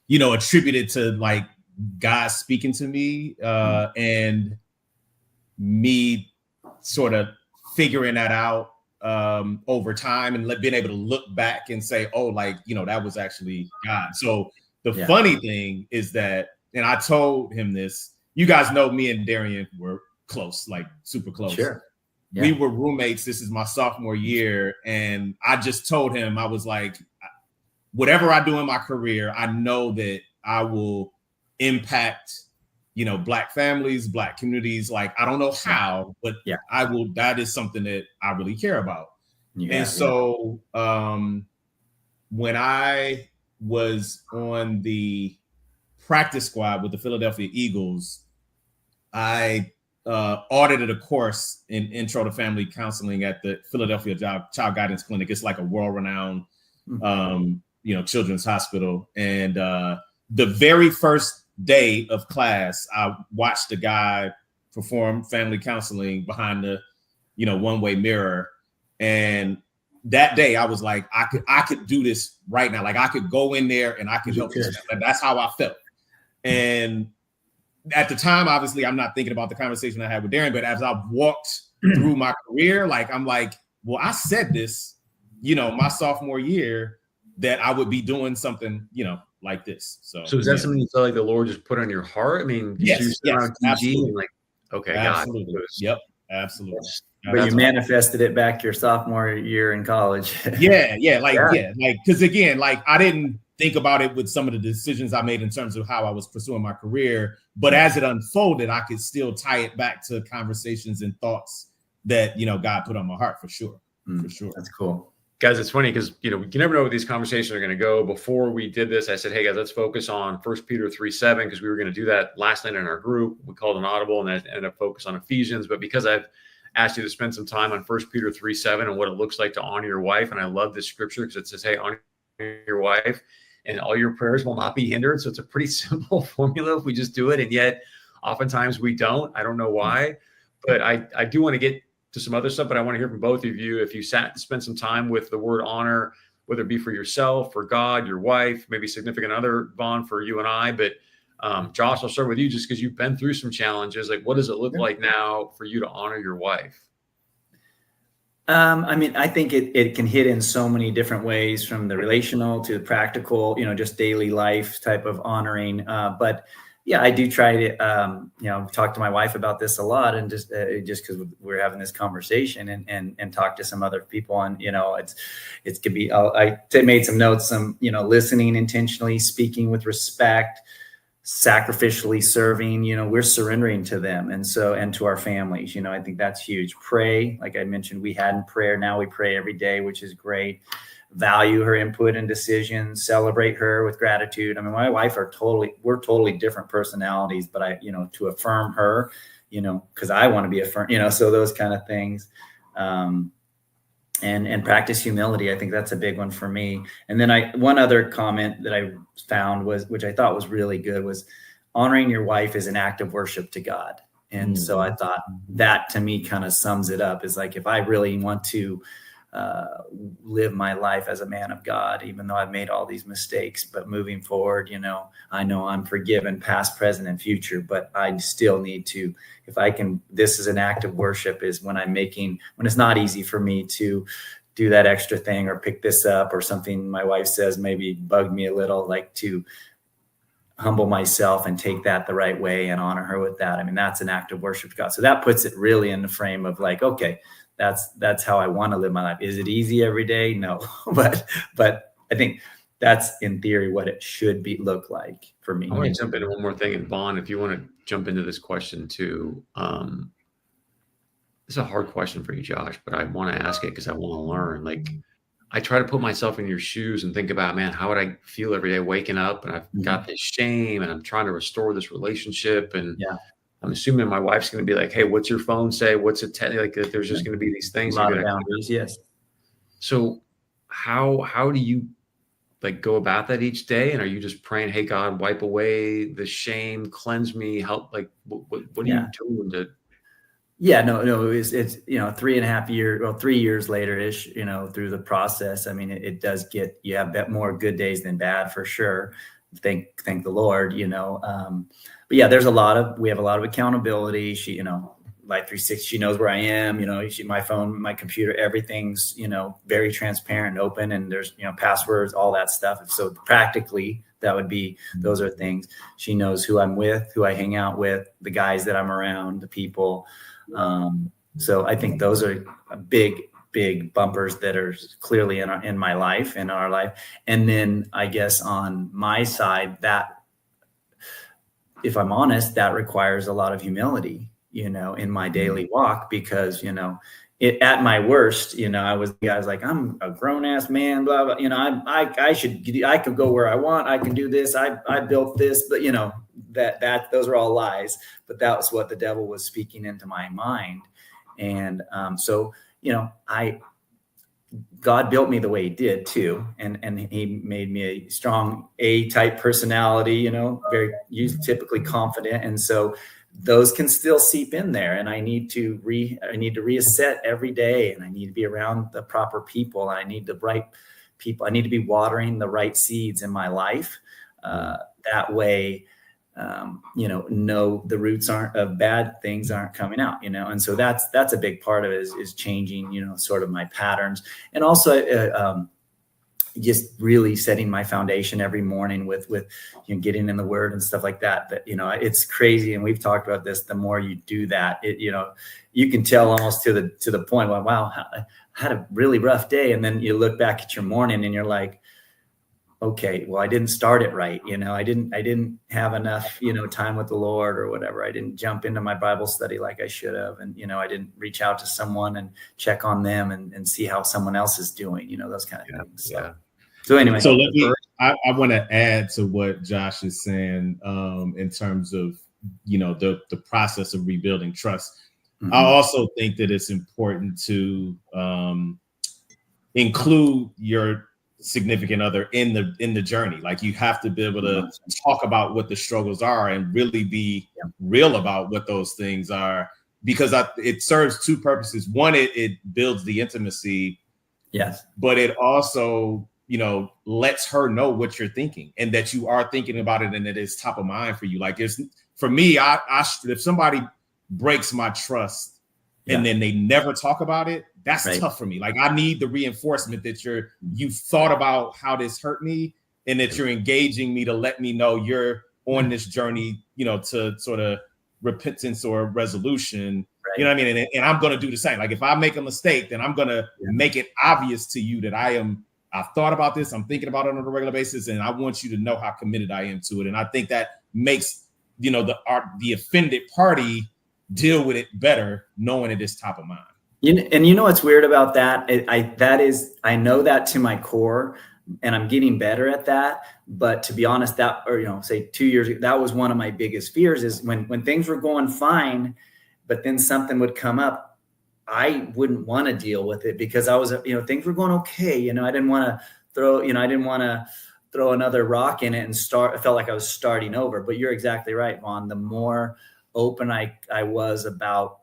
you know, attribute it to like God speaking to me and me sort of figuring that out over time and being able to look back and say, oh, like, you know, that was actually God. So the funny thing is that, and I told him this, you guys know me and Darian were close, like super close. Sure. Yeah. We were roommates. This is my sophomore year. And I just told him, I was like, whatever I do in my career, I know that I will impact, you know, Black families, Black communities. Like, I don't know how, but I will, that is something that I really care about. And so when I was on the practice squad with the Philadelphia Eagles, I audited a course in Intro to Family Counseling at the Philadelphia Child Guidance Clinic. It's like a world-renowned you know, children's hospital. And the very first day of class, I watched a guy perform family counseling behind the, you know, one-way mirror. And that day I was like, I could do this right now. Like I could go in there and I could help this. That's how I felt. And at the time, obviously, I'm not thinking about the conversation I had with Darren, but as I walked through my career, like, I'm like, well, I said this, you know, my sophomore year, that I would be doing something, you know, like this. So is that something you felt like the Lord just put on your heart? I mean, yes, absolutely. And like, okay, absolutely. Yep, absolutely. But you manifested it back your sophomore year in college. Like, because again, like I didn't think about it with some of the decisions I made in terms of how I was pursuing my career, but as it unfolded, I could still tie it back to conversations and thoughts that, you know, God put on my heart for sure. For sure. That's cool. Guys, it's funny because, you know, you never know where these conversations are going to go. Before we did this, I said, hey, guys, let's focus on 1 Peter 3:7, because we were going to do that last night in our group. We called an audible, and I ended up focused on Ephesians. But because I've asked you to spend some time on 1 Peter 3:7 and what it looks like to honor your wife, and I love this scripture because it says, hey, honor your wife, and all your prayers will not be hindered. So it's a pretty simple formula if we just do it. And yet, oftentimes we don't. I don't know why. But I do want to get to some other stuff, but I want to hear from both of you. If you spend some time with the word honor, whether it be for yourself, for God, your wife, maybe significant other, Vaughn, for you and I. But Josh, I'll start with you just because you've been through some challenges. Like, what does it look like now for you to honor your wife? I mean, I think it can hit in so many different ways, from the relational to the practical, just daily life type of honoring. But yeah, I do try to, talk to my wife about this a lot, and just because we're having this conversation and talk to some other people, and it could be. I made some notes, listening intentionally, speaking with respect, sacrificially serving, we're surrendering to them. And to our families, I think that's huge. Pray, like I mentioned, we had in prayer. Now we pray every day, which is great. Value her input and decisions, celebrate her with gratitude. I mean, my wife we're totally different personalities, but to affirm her, cause I want to be affirmed, so those kind of things. And practice humility. I think that's a big one for me. And then one other comment that I found which I thought was really good, was honoring your wife is an act of worship to God. And so I thought that, to me, kind of sums it up, is like, if I really want to live my life as a man of God, even though I've made all these mistakes, but moving forward, I know I'm forgiven, past, present, and future, but I still need to, if I can, this is an act of worship, is when when it's not easy for me to do that extra thing or pick this up, or something my wife says maybe bugged me a little, like to humble myself and take that the right way and honor her with that. I mean, that's an act of worship to God. So that puts it really in the frame of like, okay, that's how I want to live my life. Is it easy every day? No, but I think that's in theory what it should look like for me. I want to jump into one more thing, and Vaughn, if you want to jump into this question too. It's a hard question for you, Josh, but I want to ask it because I want to learn. Like, I try to put myself in your shoes and think about, man, how would I feel every day waking up, and I've got this shame, and I'm trying to restore this relationship, and I'm assuming my wife's going to be like, hey, what's your phone say? What's it like? There's just going to be these things. A lot of boundaries, yes. So how do you go about that each day? And are you just praying, hey, God, wipe away the shame, cleanse me, help? Like, what are you doing to? Yeah, no, it's 3.5 years, well, 3 years later ish, through the process. I mean, it does you have more good days than bad, for sure. Thank the Lord, but yeah, we have a lot of accountability. She, Life 360, she knows where I am, my phone, my computer, everything's, very transparent and open, and there's, passwords, all that stuff. So practically that would be, those are things. She knows who I'm with, who I hang out with, the guys that I'm around, the people. So I think those are big bumpers that are clearly in my life, in our life. And then I guess on my side, that, if I'm honest, that requires a lot of humility, in my daily walk, because, at my worst, I was like, I'm a grown ass man, blah, blah, I could go where I want. I can do this. I built this, but that those are all lies, but that was what the devil was speaking into my mind. And, so, God built me the way he did too. And he made me a strong A-type personality, very typically confident. And so those can still seep in there, and I need to reassess every day, and I need to be around the proper people, and I need the right people. I need to be watering the right seeds in my life. That way, the roots of bad things aren't coming out, and so that's a big part of it, is changing, sort of my patterns, and also, just really setting my foundation every morning with getting in the word and stuff like that. But, it's crazy. And we've talked about this. The more you do that, you can tell almost to the point where, wow, I had a really rough day. And then you look back at your morning and you're like, okay, well, I didn't start it right. I didn't have enough, time with the Lord or whatever. I didn't jump into my Bible study like I should have. And, I didn't reach out to someone and check on them and see how someone else is doing, those kind of things. So anyway. So I want to add to what Josh is saying, in terms of, the process of rebuilding trust. Mm-hmm. I also think that it's important to include your significant other in the journey. Like, you have to be able to talk about what the struggles are and really be real about what those things are, because it serves two purposes. One, it builds the intimacy. Yes. But it also lets her know what you're thinking and that you are thinking about it and that it's top of mind for you. Like, it's for me, if somebody breaks my trust and then they never talk about it, that's tough for me. Like, I need the reinforcement that you've thought about how this hurt me and that you're engaging me to let me know you're on this journey, to sort of repentance or resolution. Right. You know what I mean? And I'm going to do the same. Like, if I make a mistake, then I'm going to make it obvious to you that I've thought about this. I'm thinking about it on a regular basis, and I want you to know how committed I am to it. And I think that makes, the offended party deal with it better, knowing it is top of mind. And you know what's weird about that? I know that to my core, and I'm getting better at that. But to be honest, say 2 years ago, that was one of my biggest fears, is when things were going fine, but then something would come up, I wouldn't want to deal with it because I was, things were going okay. I didn't want to throw another rock in it and start. I felt like I was starting over. But you're exactly right, Vaughn. The more open I was about,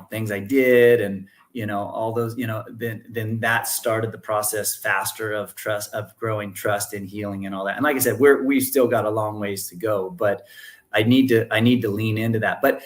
things I did and, all those, then that started the process faster of growing trust and healing and all that. And like I said, we still got a long ways to go, but I need to lean into that. But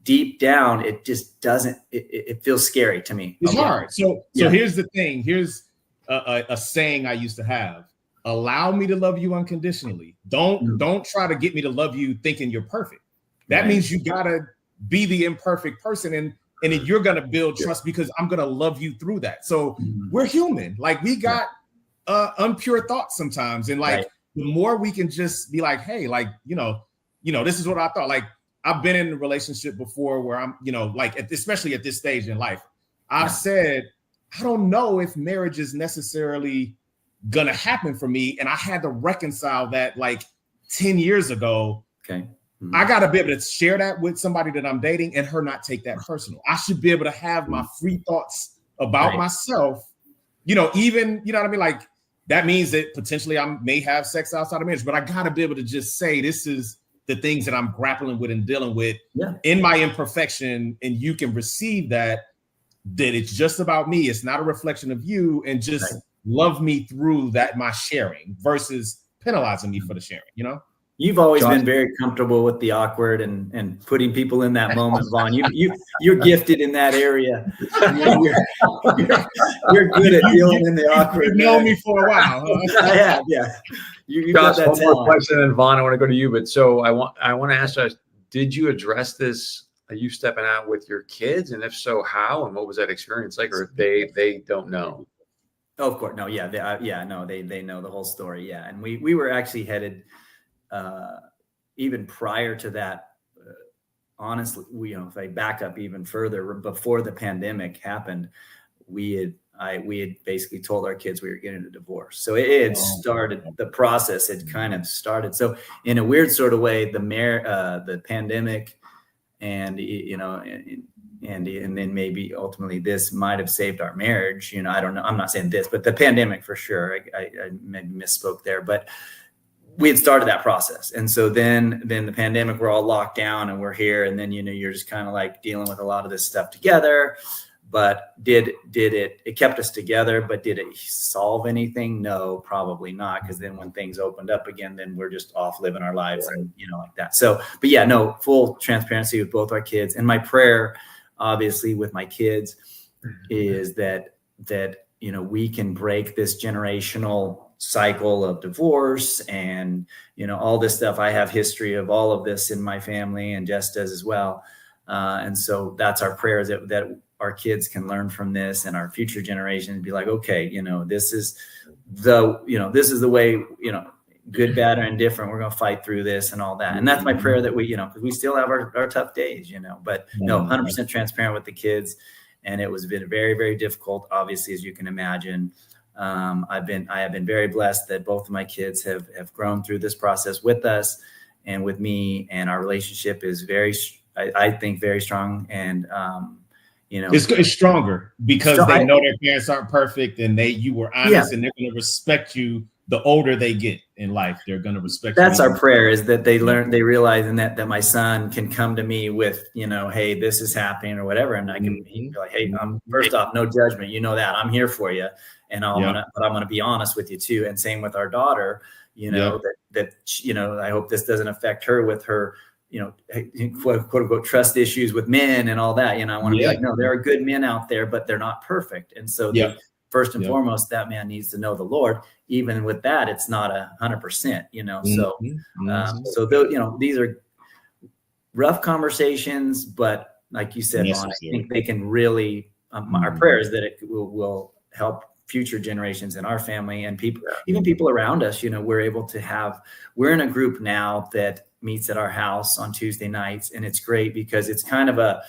deep down, it just doesn't, it feels scary to me. It's hard. So here's the thing. Here's a saying I used to have: allow me to love you unconditionally. Don't try to get me to love you thinking you're perfect. That means you gotta be the imperfect person, and then you're gonna build trust because I'm gonna love you through that. So we're human. Like, we got unpure thoughts sometimes, and the more we can just be like, hey, like, this is what I thought. Like, I've been in a relationship before where I'm, especially at this stage in life, I've said, I don't know if marriage is necessarily gonna happen for me, and I had to reconcile that like 10 years ago. Okay. I got to be able to share that with somebody that I'm dating and her not take that personal. I should be able to have my free thoughts about myself, even, what I mean? Like, that means that potentially I may have sex outside of marriage, but I got to be able to just say, this is the things that I'm grappling with and dealing with in my imperfection. And you can receive that it's just about me. It's not a reflection of you, and just love me through that, my sharing, versus penalizing me for the sharing, You've always been very comfortable with the awkward and putting people in that moment, Vaughn. You're gifted in that area. You're good at dealing in the awkward. You've known me for a while. Huh? Yeah. You Josh, one more question, and Vaughn, I want to go to you. But so I want to ask Josh, did you address this? Are you stepping out with your kids, and if so, how? And what was that experience like? Or they don't know? Oh, of course, no, yeah, they know the whole story, yeah. And we were actually headed. Even prior to that, honestly, if I back up even further, before the pandemic happened, we had basically told our kids we were getting a divorce. So it had started, the process had kind of started. So in a weird sort of way, the pandemic and, and then maybe ultimately this might have saved our marriage. I don't know. I'm not saying this, but the pandemic for sure. I maybe misspoke there, but we had started that process. And so then the pandemic, we're all locked down and we're here. And then, you're just kind of like dealing with a lot of this stuff together. But did it kept us together, but did it solve anything? No, probably not. Because then when things opened up again, then we're just off living our lives and, like that. So, but yeah, no, full transparency with both our kids. And my prayer, obviously, with my kids is that, we can break this generational cycle of divorce and, all this stuff. I have history of all of this in my family, and Jess does as well. And so that's our prayer, is that our kids can learn from this, and our future generations be like, okay, this is the way, good, bad, or indifferent, we're going to fight through this and all that. And that's my prayer, that we, because we still have our tough days, but no, 100% transparent with the kids. And it was been very, very difficult, obviously, as you can imagine. I have been very blessed that both of my kids have grown through this process with us and with me, and our relationship is I think very strong. And it's stronger because they know their parents aren't perfect, and you were honest, and they're going to respect you the older they get in life, they're going to respect. That's our prayer, is that they realize, and that my son can come to me with, hey, this is happening or whatever. And I can be like, hey, first off, no judgment. You know that I'm here for you. And but I'm going to be honest with you too. And same with our daughter, that I hope this doesn't affect her with her, quote unquote trust issues with men and all that. I want to be like, no, there are good men out there, but they're not perfect. And so first and foremost, that man needs to know the Lord. Even with that, it's not 100%, So these are rough conversations, but like you said, Vaughn, I think they can really, our prayer is that it will help future generations in our family and people, even people around us. We're in a group now that meets at our house on Tuesday nights. And it's great because it's kind of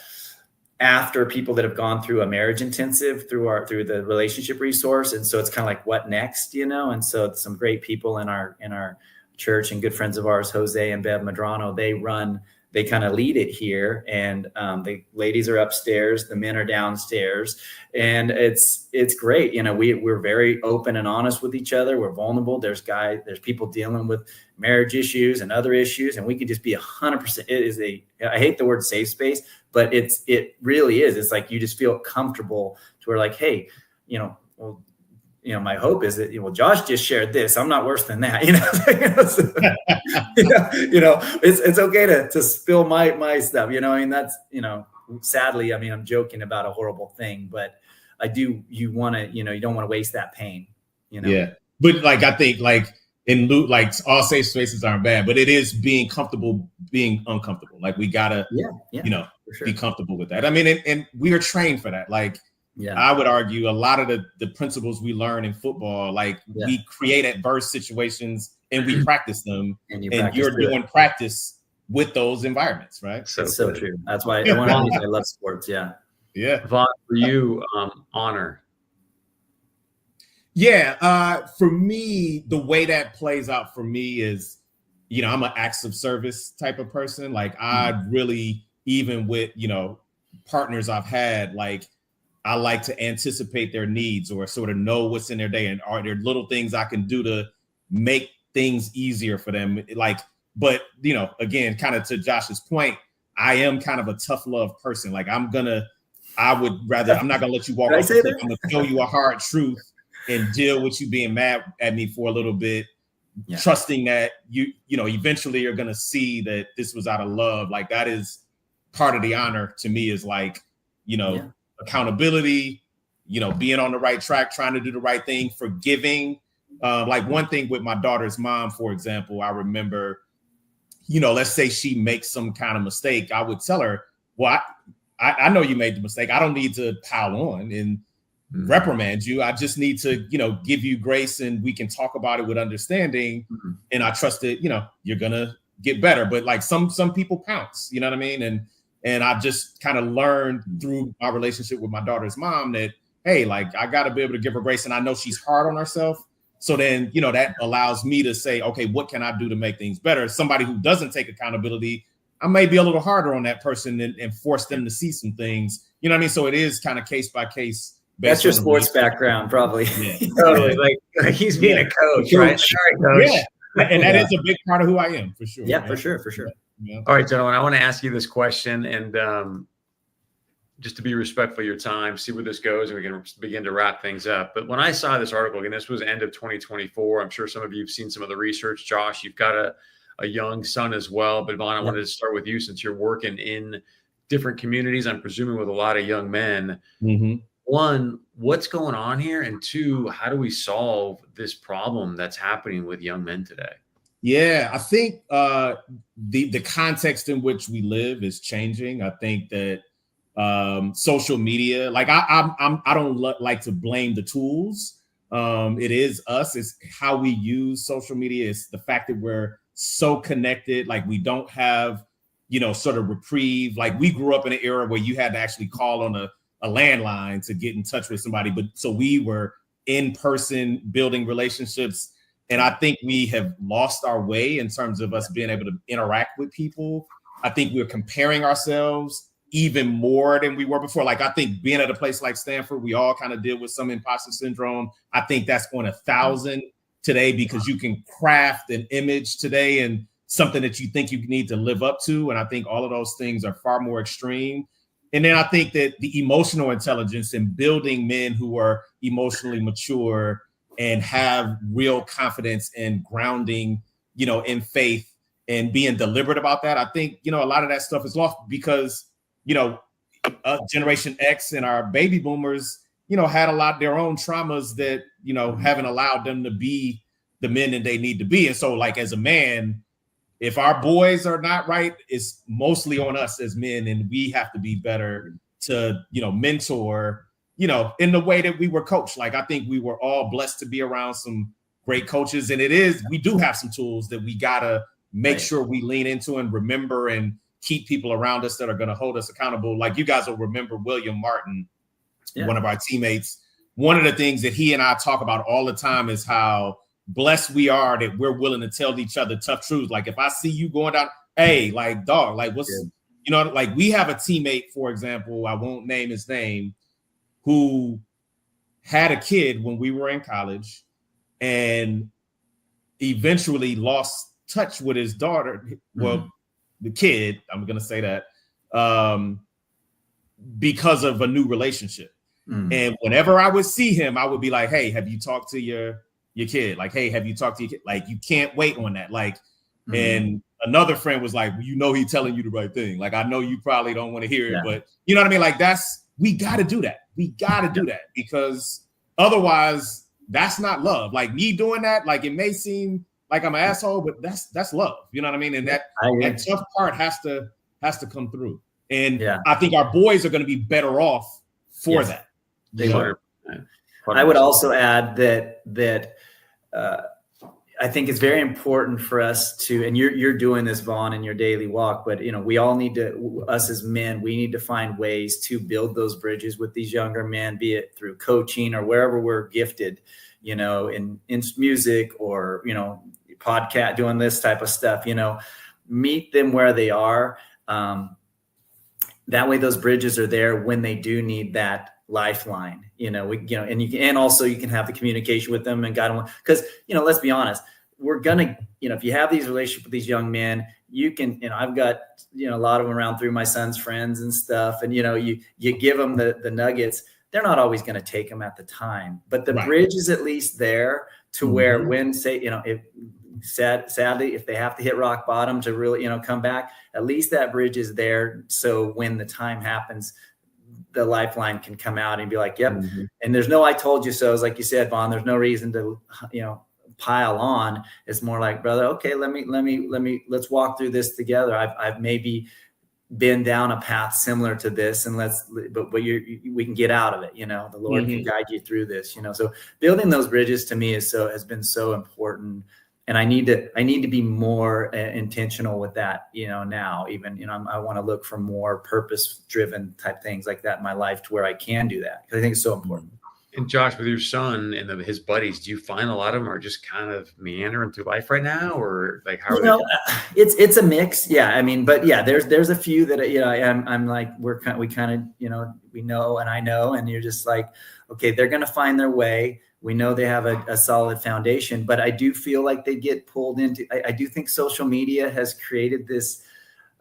after people that have gone through a marriage intensive through the relationship resource. And so it's kind of like, what next, and so some great people in our church and good friends of ours, Jose and Bev Medrano, they kind of lead it here. And the ladies are upstairs, the men are downstairs, and it's great. We're very open and honest with each other. We're vulnerable. There's people dealing with marriage issues and other issues, and we can just be 100%. It is I hate the word safe space, but it really is. It's like you just feel comfortable to where like, hey, my hope is that, Josh just shared this. I'm not worse than that, it's okay to spill my stuff, that's, sadly, I'm joking about a horrible thing, but you don't want to waste that pain, Yeah. But I think all safe spaces aren't bad, but it is being comfortable, being uncomfortable. We gotta, be comfortable with that. And we are trained for that. I would argue a lot of the principles we learn in football, we create adverse situations and we practice them, and you're doing practice with those environments, right? So true. That's why I love sports. Yeah. Yeah. Vaughn, for you, honor. Yeah. For me, the way that plays out for me is, I'm an acts of service type of person. I really, even with, partners I've had, I like to anticipate their needs or sort of know what's in their day, and are there little things I can do to make things easier for them. But again, kind of to Josh's point, I am kind of a tough love person. I'm not gonna let you walk off the cliff. I'm gonna tell you a hard truth and deal with you being mad at me for a little bit, trusting that you eventually you're gonna see that this was out of love. That is part of the honor to me, is accountability, being on the right track, trying to do the right thing, forgiving. One thing with my daughter's mom, for example, I remember, let's say she makes some kind of mistake. I would tell her, well, I know you made the mistake. I don't need to pile on and reprimand you. I just need to, give you grace, and we can talk about it with understanding. And I trust that, you're going to get better. But some people pounce, you know what I mean? And I've just kind of learned through my relationship with my daughter's mom that, hey, I got to be able to give her grace. And I know she's hard on herself. So then, that allows me to say, okay, what can I do to make things better? Somebody who doesn't take accountability, I may be a little harder on that person and force them to see some things. You know what I mean? So it is kind of case by case. That's your sports background, probably. Yeah. Totally. He's being a coach, right? Sorry, coach. Yeah. And that is a big part of who I am, for sure. Yeah, right? for sure. Yeah. All right, gentlemen, I want to ask you this question, and just to be respectful of your time, see where this goes, and we can begin to wrap things up. But when I saw this article, again, this was end of 2024. I'm sure some of you have seen some of the research. Josh, you've got a young son as well. But Vaughn, I wanted to start with you, since you're working in different communities, I'm presuming with a lot of young men. One, what's going on here? And two, how do we solve this problem that's happening with young men today? Yeah, I think the context in which we live is changing. I think that social media, I don't like to blame the tools. It is us. It's how we use social media. It's the fact that we're so connected. We don't have, sort of reprieve. We grew up in an era where you had to actually call on a landline to get in touch with somebody. But so we were in person building relationships. And I think we have lost our way in terms of us being able to interact with people. I think we're comparing ourselves even more than we were before. I think being at a place like Stanford, we all kind of deal with some imposter syndrome. I think that's on 1,000 today because you can craft an image today and something that you think you need to live up to. And I think all of those things are far more extreme. And then I think that the emotional intelligence and building men who are emotionally mature and have real confidence and grounding, in faith and being deliberate about that. I think, a lot of that stuff is lost because, Generation X and our baby boomers, had a lot of their own traumas that, haven't allowed them to be the men that they need to be. And so like, as a man, if our boys are not right, it's mostly on us as men, and we have to be better to, mentor, in the way that we were coached. Like, I think we were all blessed to be around some great coaches, and we do have some tools that we gotta make sure we lean into and remember and keep people around us that are going to hold us accountable. Like, you guys will remember William Martin, one of our teammates. One of the things that he and I talk about all the time is how blessed we are that we're willing to tell each other tough truths. Like, if I see you going down, hey, like, dog, like, what's, like, we have a teammate, for example, I won't name his name, who had a kid when we were in college and eventually lost touch with his daughter. Well, the kid, I'm going to say that, because of a new relationship. And whenever I would see him, I would be like, hey, have you talked to your kid? Like, hey, have you talked to your kid? Like, you can't wait on that. Like, and another friend was like, well, he's telling you the right thing. Like, I know you probably don't want to hear it, but you know what I mean? Like, we got to do that. We got to do that, because otherwise that's not love. Like, me doing that, like, it may seem like I'm an asshole, but that's love. You know what I mean? And that tough part has to come through. And I think our boys are going to be better off for that. They are. I would also add that I think it's very important for us to, and you're doing this, Vaughn, in your daily walk, but we all need to, us as men, we need to find ways to build those bridges with these younger men, be it through coaching or wherever we're gifted, in music or, podcast, doing this type of stuff, meet them where they are. That way those bridges are there when they do need that lifeline, and you can, and also you can have the communication with them and guide them, because, let's be honest, we're gonna, if you have these relationships with these young men, you can, I've got, a lot of them around through my son's friends and stuff. And, you give them the nuggets. They're not always going to take them at the time, but the bridge is at least there to where when, say, if sadly, if they have to hit rock bottom to really, come back, at least that bridge is there. So when the time happens, the lifeline can come out and be like, yep. And there's no, I told you so. It's like you said, Vaughn, there's no reason to, pile on. It's more like, brother, okay, let's walk through this together. I've maybe been down a path similar to this, and we can get out of it. The Lord can guide you through this, so building those bridges to me has been so important. And I need to be more intentional with that, now even, I want to look for more purpose driven type things like that in my life to where I can do that, because I think it's so important. And Josh, with your son and his buddies, do you find a lot of them are just kind of meandering through life right now, or like how are they? It's a mix. Yeah. I mean, but yeah, there's a few that, I'm like, we kind of, we know, and I know, and you're just like, okay, they're going to find their way. We know they have a solid foundation, but I do feel like they get pulled into, I do think social media has created this.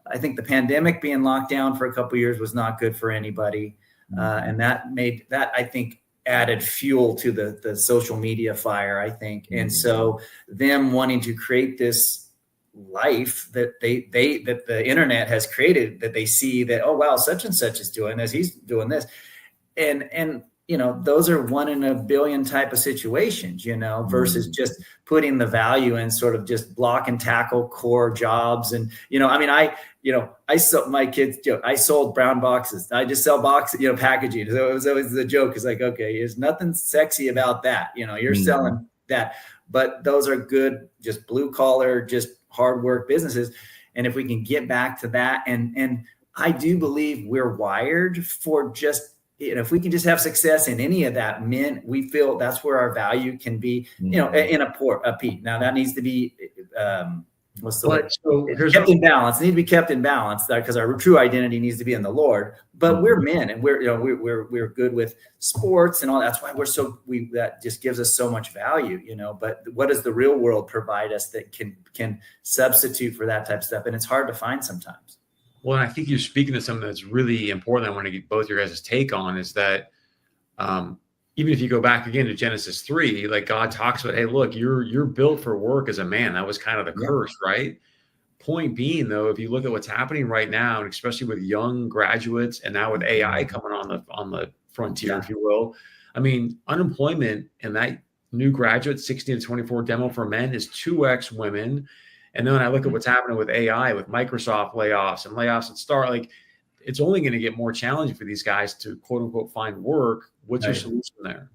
I think the pandemic, being locked down for a couple of years, was not good for anybody. And that I think, added fuel to the social media fire, I think. And so them wanting to create this life that that the internet has created, that they see that, oh, wow, such and such is doing this, he's doing this. And those are 1 in a billion type of situations, versus just putting the value in sort of just block and tackle core jobs. And, I sold my kids, I sold brown boxes. I just sell boxes, packaging. So it was always the joke. It's like, okay, there's nothing sexy about that. You're selling that, but those are good, just blue collar, just hard work businesses. And if we can get back to that, and I do believe we're wired for just, if we can just have success in any of that, men, we feel that's where our value can be, in a peak. Now that needs to be what's the word? So It's kept in balance. It needs to be kept in balance because our true identity needs to be in the Lord. But we're men, and we're good with sports and all. That's why that just gives us so much value, But what does the real world provide us that can substitute for that type of stuff? And it's hard to find sometimes. Well, and I think you're speaking to something that's really important. I want to get both your guys' take on is that even if you go back again to Genesis 3, like God talks about, hey, look, you're built for work as a man. That was kind of the curse, right? Point being, though, if you look at what's happening right now, and especially with young graduates, and now with AI coming on the frontier, if you will, I mean, unemployment in that new graduate 16 to 24 demo for men is 2x women. And then when I look at what's happening with AI, with Microsoft layoffs at Start, like it's only going to get more challenging for these guys to quote unquote find work. What's your solution there?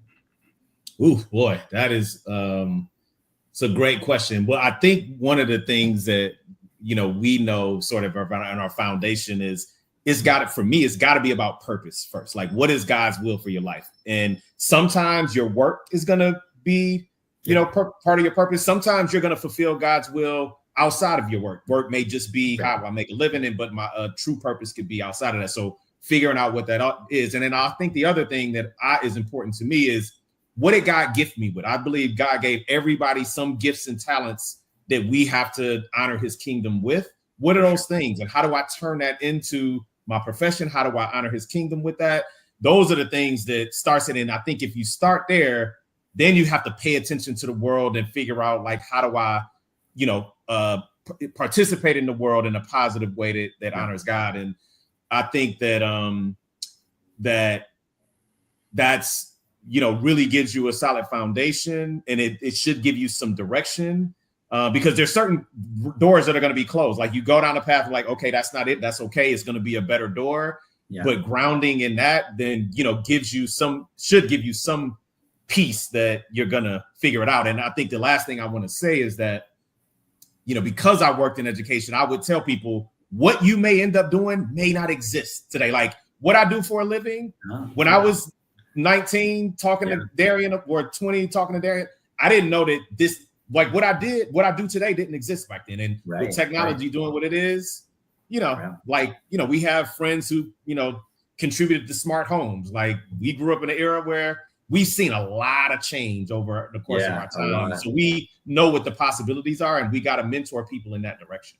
Ooh, boy, that is it's a great question. Well, I think one of the things that we know sort of on our foundation is it's got to be about purpose first. Like, what is God's will for your life? And sometimes your work is going to be, part of your purpose. Sometimes you're going to fulfill God's will outside of your work. Work may just be how I make a living, but my true purpose could be outside of that. So figuring out what that is. And then I think the other thing that is important to me is, what did God gift me with? I believe God gave everybody some gifts and talents that we have to honor his kingdom with. What are those things? And how do I turn that into my profession? How do I honor his kingdom with that? Those are the things that starts it. And I think if you start there, then you have to pay attention to the world and figure out, like, how do I, participate in the world in a positive way that honors God. And I think that that's really gives you a solid foundation, and it should give you some direction. Because there's certain doors that are going to be closed. Like, you go down the path like, okay, that's not it. That's okay. It's going to be a better door. Yeah. But grounding in that then, should give you some peace that you're going to figure it out. And I think the last thing I want to say is that, because I worked in education, I would tell people what you may end up doing may not exist today. Like, what I do for a living, when I was 19 talking to Darian, or 20 talking to Darian, I didn't know that this, like, what I do today didn't exist back then. And with technology doing what it is, we have friends who, contributed to smart homes. Like, we grew up in an era where we've seen a lot of change over the course of our time. So we know what the possibilities are, and we got to mentor people in that direction.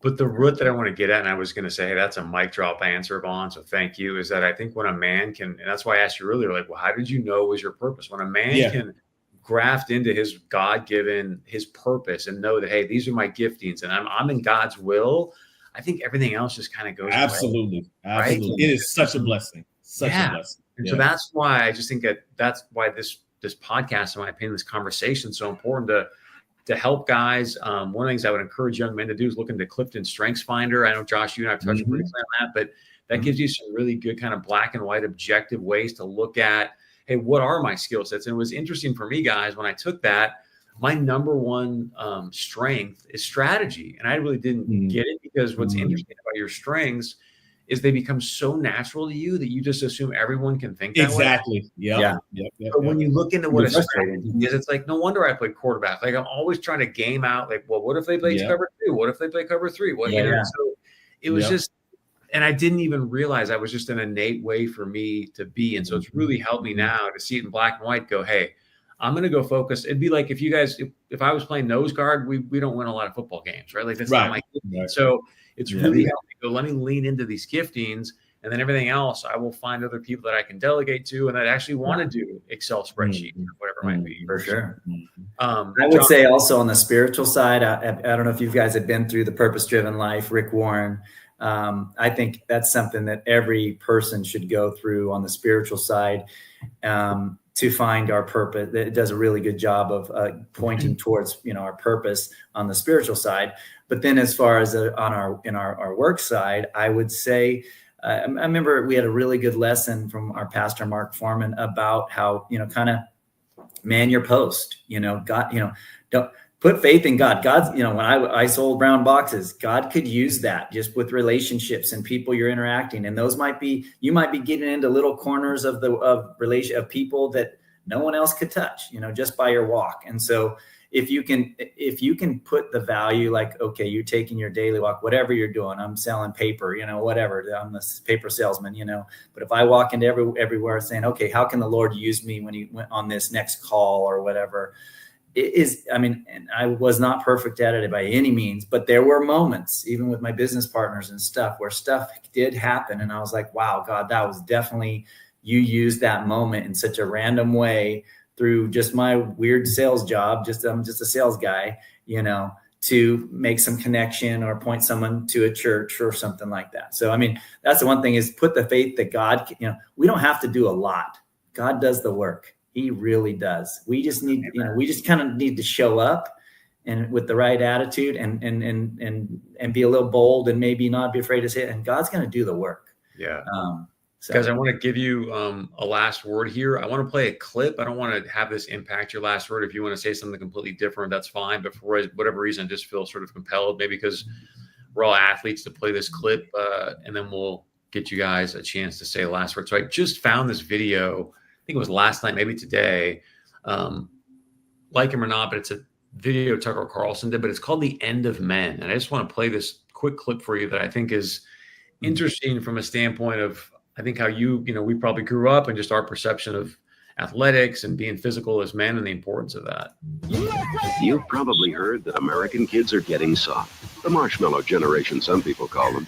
But the root that I want to get at, and I was going to say, hey, that's a mic drop answer, Vaughn, so thank you, is that I think when a man can, and that's why I asked you earlier, like, well, how did you know it was your purpose? When a man can graft into his God-given, his purpose, and know that, hey, these are my giftings and I'm in God's will, I think everything else just kind of goes Absolutely. away, right? It is such a blessing. Such a blessing. And so that's why I just think that's why this podcast, in my opinion, this conversation is so important to help guys. One of the things I would encourage young men to do is look into Clifton Strengths Finder. I know, Josh, you and I have touched briefly on that, but that gives you some really good kind of black and white objective ways to look at, hey, what are my skill sets? And it was interesting for me, guys, when I took that, my number one strength is strategy. And I really didn't get it, because what's interesting about your strengths is they become so natural to you that you just assume everyone can think that way. Exactly. Yeah. But when you look into what a strategy is, it's like, no wonder I play quarterback. Like, I'm always trying to game out, like, well, what if they play cover 2? What if they play cover 3? So it was just, and I didn't even realize that was just an innate way for me to be. And so it's really helped me now to see it in black and white, go, hey, I'm going to go focus. It'd be like if you guys, if I was playing nose guard, we don't win a lot of football games, right? Like, that's not my gifting. So it's really helped me go, let me lean into these giftings, and then everything else, I will find other people that I can delegate to and that actually want to do Excel spreadsheets or whatever it might be. For sure. I would say also on the spiritual side, I don't know if you guys have been through The Purpose-Driven Life, Rick Warren. I think that's something that every person should go through on the spiritual side. To find our purpose. It does a really good job of pointing towards, our purpose on the spiritual side. But then as far as on our work side, I would say, I remember we had a really good lesson from our pastor, Mark Foreman, about how, kind of man your post, God, don't put faith in God. God's, when I sold brown boxes, God could use that just with relationships and people you're interacting. And those you might be getting into little corners of people that no one else could touch, just by your walk. And so if you can put the value, like, okay, you're taking your daily walk, whatever you're doing, I'm selling paper, whatever, I'm a paper salesman, but if I walk into everywhere saying, okay, how can the Lord use me when he went on this next call or whatever, and I was not perfect at it by any means, but there were moments, even with my business partners and stuff, where stuff did happen. And I was like, wow, God, that was definitely, you used that moment in such a random way through just my weird sales job. I'm just a sales guy, to make some connection or point someone to a church or something like that. So, that's the one thing, is put the faith that God, we don't have to do a lot. God does the work. He really does. We just need, we just kind of need to show up and with the right attitude and be a little bold and maybe not be afraid to say it. And God's going to do the work. Yeah. Guys, I want to give you a last word here. I want to play a clip. I don't want to have this impact your last word. If you want to say something completely different, that's fine. But for whatever reason, I just feel sort of compelled, maybe because we're all athletes, to play this clip. And then we'll get you guys a chance to say the last word. So I just found this video. I think it was last night, maybe today. Like him or not, but it's a video Tucker Carlson did, but it's called The End of Men. And I just want to play this quick clip for you that I think is interesting from a standpoint of, I think, how we probably grew up and just our perception of athletics and being physical as men and the importance of that. You've probably heard that American kids are getting soft. The marshmallow generation, some people call them.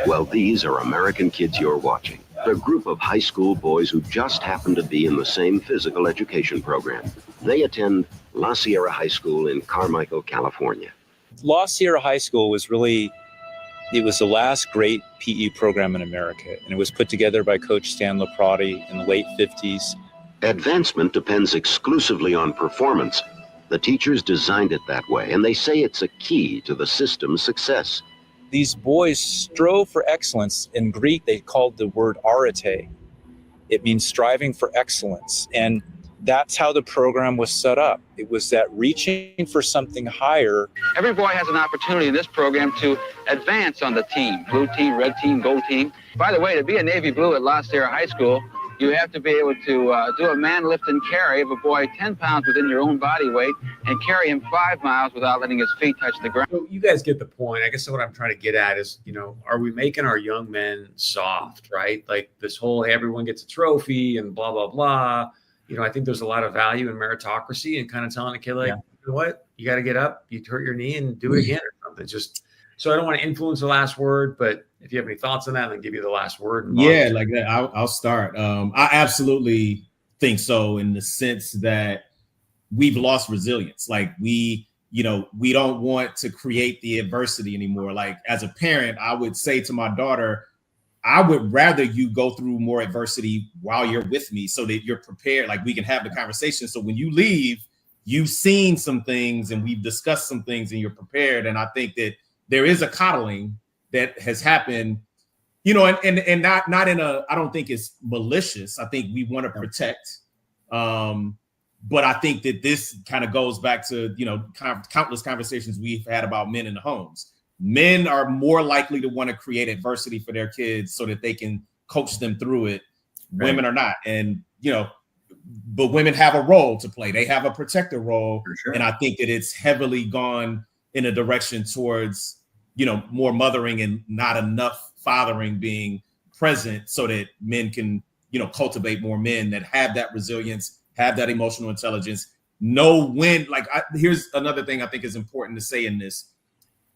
Well, these are American kids you're watching. A group of high school boys who just happen to be in the same physical education program. They attend La Sierra High School in Carmichael, California. La Sierra High School was it was the last great PE program in America, and it was put together by Coach Stan Laprati in the late 50s. Advancement depends exclusively on performance. The teachers designed it that way, and they say it's a key to the system's success. These boys strove for excellence. In Greek, they called the word arete. It means striving for excellence. And that's how the program was set up. It was that reaching for something higher. Every boy has an opportunity in this program to advance on the team. Blue team, red team, gold team. By the way, to be a Navy Blue at La Sierra High School, you have to be able to do a man lift and carry of a boy 10 pounds within your own body weight and carry him 5 miles without letting his feet touch the ground. So you guys get the point. I guess what I'm trying to get at is, are we making our young men soft, right? Like this whole, hey, everyone gets a trophy and blah, blah, blah. I think there's a lot of value in meritocracy and kind of telling a kid, like, you know what, you got to get up, you hurt your knee and do it again or something. Just so I don't want to influence the last word, but if you have any thoughts on that, then give you the last word. Yeah, like that. I'll start. I absolutely think so, in the sense that we've lost resilience. Like we don't want to create the adversity anymore. Like as a parent, I would say to my daughter, I would rather you go through more adversity while you're with me so that you're prepared. Like we can have the conversation. So when you leave, you've seen some things and we've discussed some things and you're prepared. And I think that there is a coddling that has happened, and not in a, I don't think it's malicious. I think we want to protect. But I think that this kind of goes back to, countless conversations we've had about men in the homes. Men are more likely to want to create adversity for their kids so that they can coach them through it. Right. Women are not. And, but women have a role to play. They have a protector role. For sure. And I think that it's heavily gone in a direction towards, more mothering and not enough fathering being present so that men can, cultivate more men that have that resilience, have that emotional intelligence, know when, here's another thing I think is important to say in this.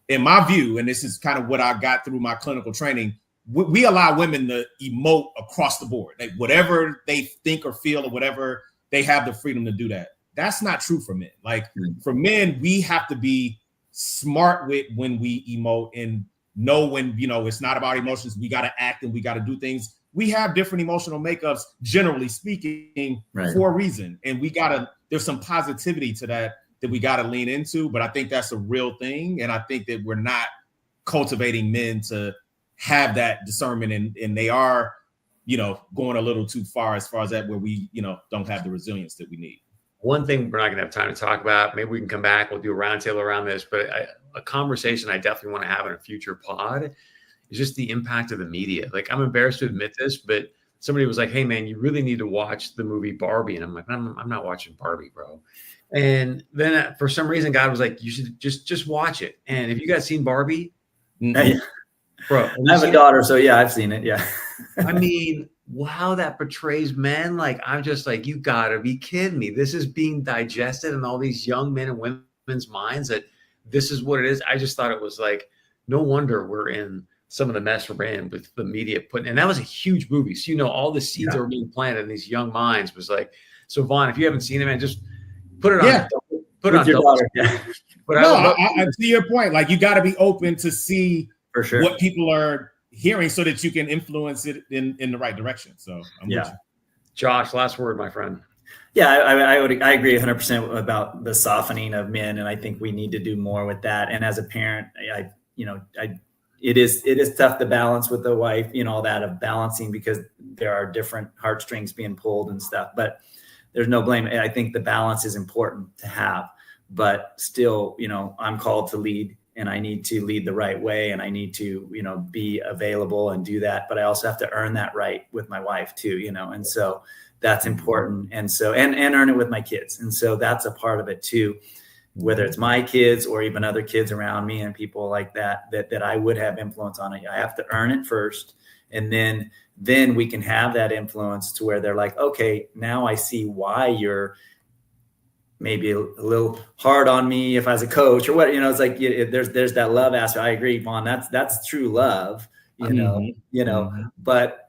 In my view, and this is kind of what I got through my clinical training, we allow women to emote across the board. Like whatever they think or feel or whatever, they have the freedom to do that. That's not true for men. Like for men, we have to be smart with when we emote and know when, it's not about emotions. We got to act and we got to do things. We have different emotional makeups, generally speaking, for a reason. And there's some positivity to that we got to lean into, but I think that's a real thing. And I think that we're not cultivating men to have that discernment and they are, going a little too far as that, where we, don't have the resilience that we need. One thing we're not going to have time to talk about, maybe we can come back, we'll do a roundtable around this, but a conversation I definitely want to have in a future pod is just the impact of the media. Like I'm embarrassed to admit this, but somebody was like, "Hey man, you really need to watch the movie Barbie." And I'm like, I'm not watching Barbie, bro. And then for some reason, God was like, "You should just watch it." And have you guys seen Barbie? Yeah. Bro, I have a daughter, so yeah, I've seen it. Yeah. I mean, how that portrays men. Like, I'm just like, you gotta be kidding me. This is being digested in all these young men and women's minds that this is what it is. I just thought it was like, no wonder we're in some of the mess we're in with the media putting, and that was a huge movie. So, you know, all the seeds that were being planted in these young minds was like, so Vaughn, if you haven't seen it, man, just put it on. Put it on your daughter. Yeah. But no, I see your point. Like, you got to be open to see For sure. what people are hearing so that you can influence it in the right direction. So I'm with you. Josh, last word, my friend. Yeah, I agree 100% about the softening of men, and I think we need to do more with that. And as a parent, it is tough to balance with the wife, you know, all that of balancing, because there are different heartstrings being pulled and stuff. But there's no blame. I think the balance is important to have, but still, you know, I'm called to lead, and I need to lead the right way, and I need to, you know, be available and do that. But I also have to earn that right with my wife too, you know, and so that's important. And so, and earn it with my kids. And so that's a part of it too, whether it's my kids or even other kids around me and people like that I would have influence on it. I have to earn it first. And then we can have that influence to where they're like, okay, now I see why you're maybe a little hard on me if I was a coach or what, you know, it's like, there's that love aspect. I agree, Vaughn, that's true love, you know, but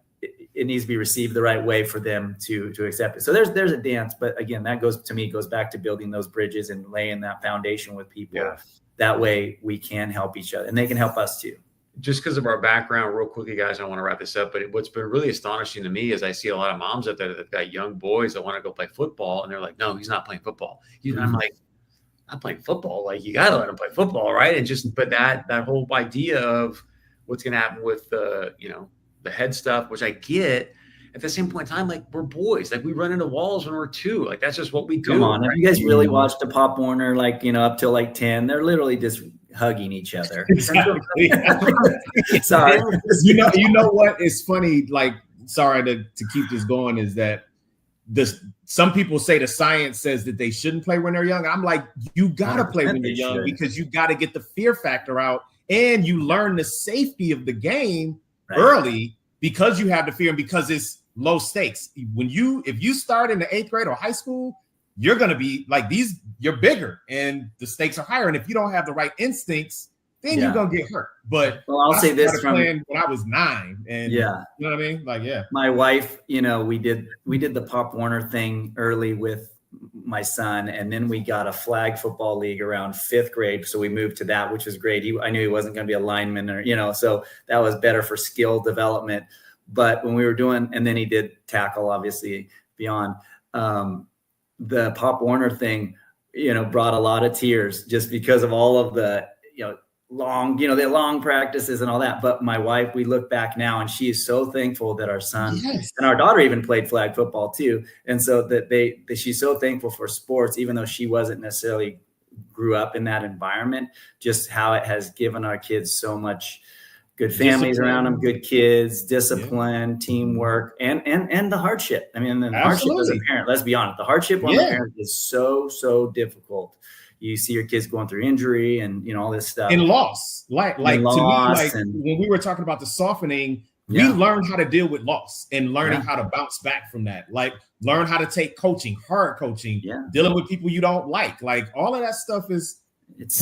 it needs to be received the right way for them to accept it. So there's a dance, but again, that goes back to building those bridges and laying that foundation with people. Yeah. That way we can help each other and they can help us too. Just because of our background, real quickly, guys, I want to wrap this up, but what's been really astonishing to me is I see a lot of moms out there that got young boys that want to go play football, and they're like, no, he's not playing football. I'm like, not playing football. Like, you got to let him play football, right? And but that whole idea of what's going to happen with the head stuff, which I get. At the same point in time, like, we're boys, like we run into walls when we're 2. Like, that's just what we do. Come on, right? Have you guys really watched the Pop Warner, like, you know, up till like 10? They're literally just hugging each other. Exactly. Sorry. You know what is funny? Like, sorry to keep this going, is that some people say the science says that they shouldn't play when they're young. I'm like, you gotta play when you're young because you gotta get the fear factor out, and you learn the safety of the game early because you have the fear and because it's low stakes. If you start in the 8th grade or high school, you're going to be like you're bigger and the stakes are higher. And if you don't have the right instincts, then you're going to get hurt. But I'll say this when I was 9, and you know what I mean? Like, my wife, you know, we did the Pop Warner thing early with my son, and then we got a flag football league around 5th grade. So we moved to that, which was great. I knew he wasn't going to be a lineman, or, you know, so that was better for skill development. But when we were doing, and then he did tackle, obviously, beyond the Pop Warner thing, you know, brought a lot of tears just because of all of the, the long practices and all that. But my wife, we look back now, and she is so thankful that our son and our daughter even played flag football too. And so that she's so thankful for sports, even though she wasn't necessarily grew up in that environment, just how it has given our kids so much good families around them, good kids, discipline, teamwork, and the hardship. I mean, the hardship as a parent, let's be honest, the hardship on the parent is so difficult. You see your kids going through injury and, you know, all this stuff. And loss. Like to me, like when we were talking about the softening, we learned how to deal with loss and learning how to bounce back from that. Like, learn how to take coaching, hard coaching, dealing with people you don't like all of that stuff is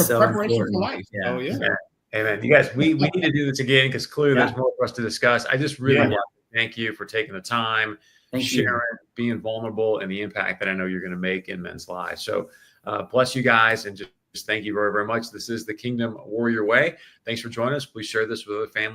preparation for life. So, Hey man, you guys, we need to do this again because clearly there's more for us to discuss. I just really want to thank you for taking the time, sharing, being vulnerable, and the impact that I know you're going to make in men's lives. So bless you guys, and just thank you very, very much. This is the Kingdom Warrior Way. Thanks for joining us. Please share this with other families.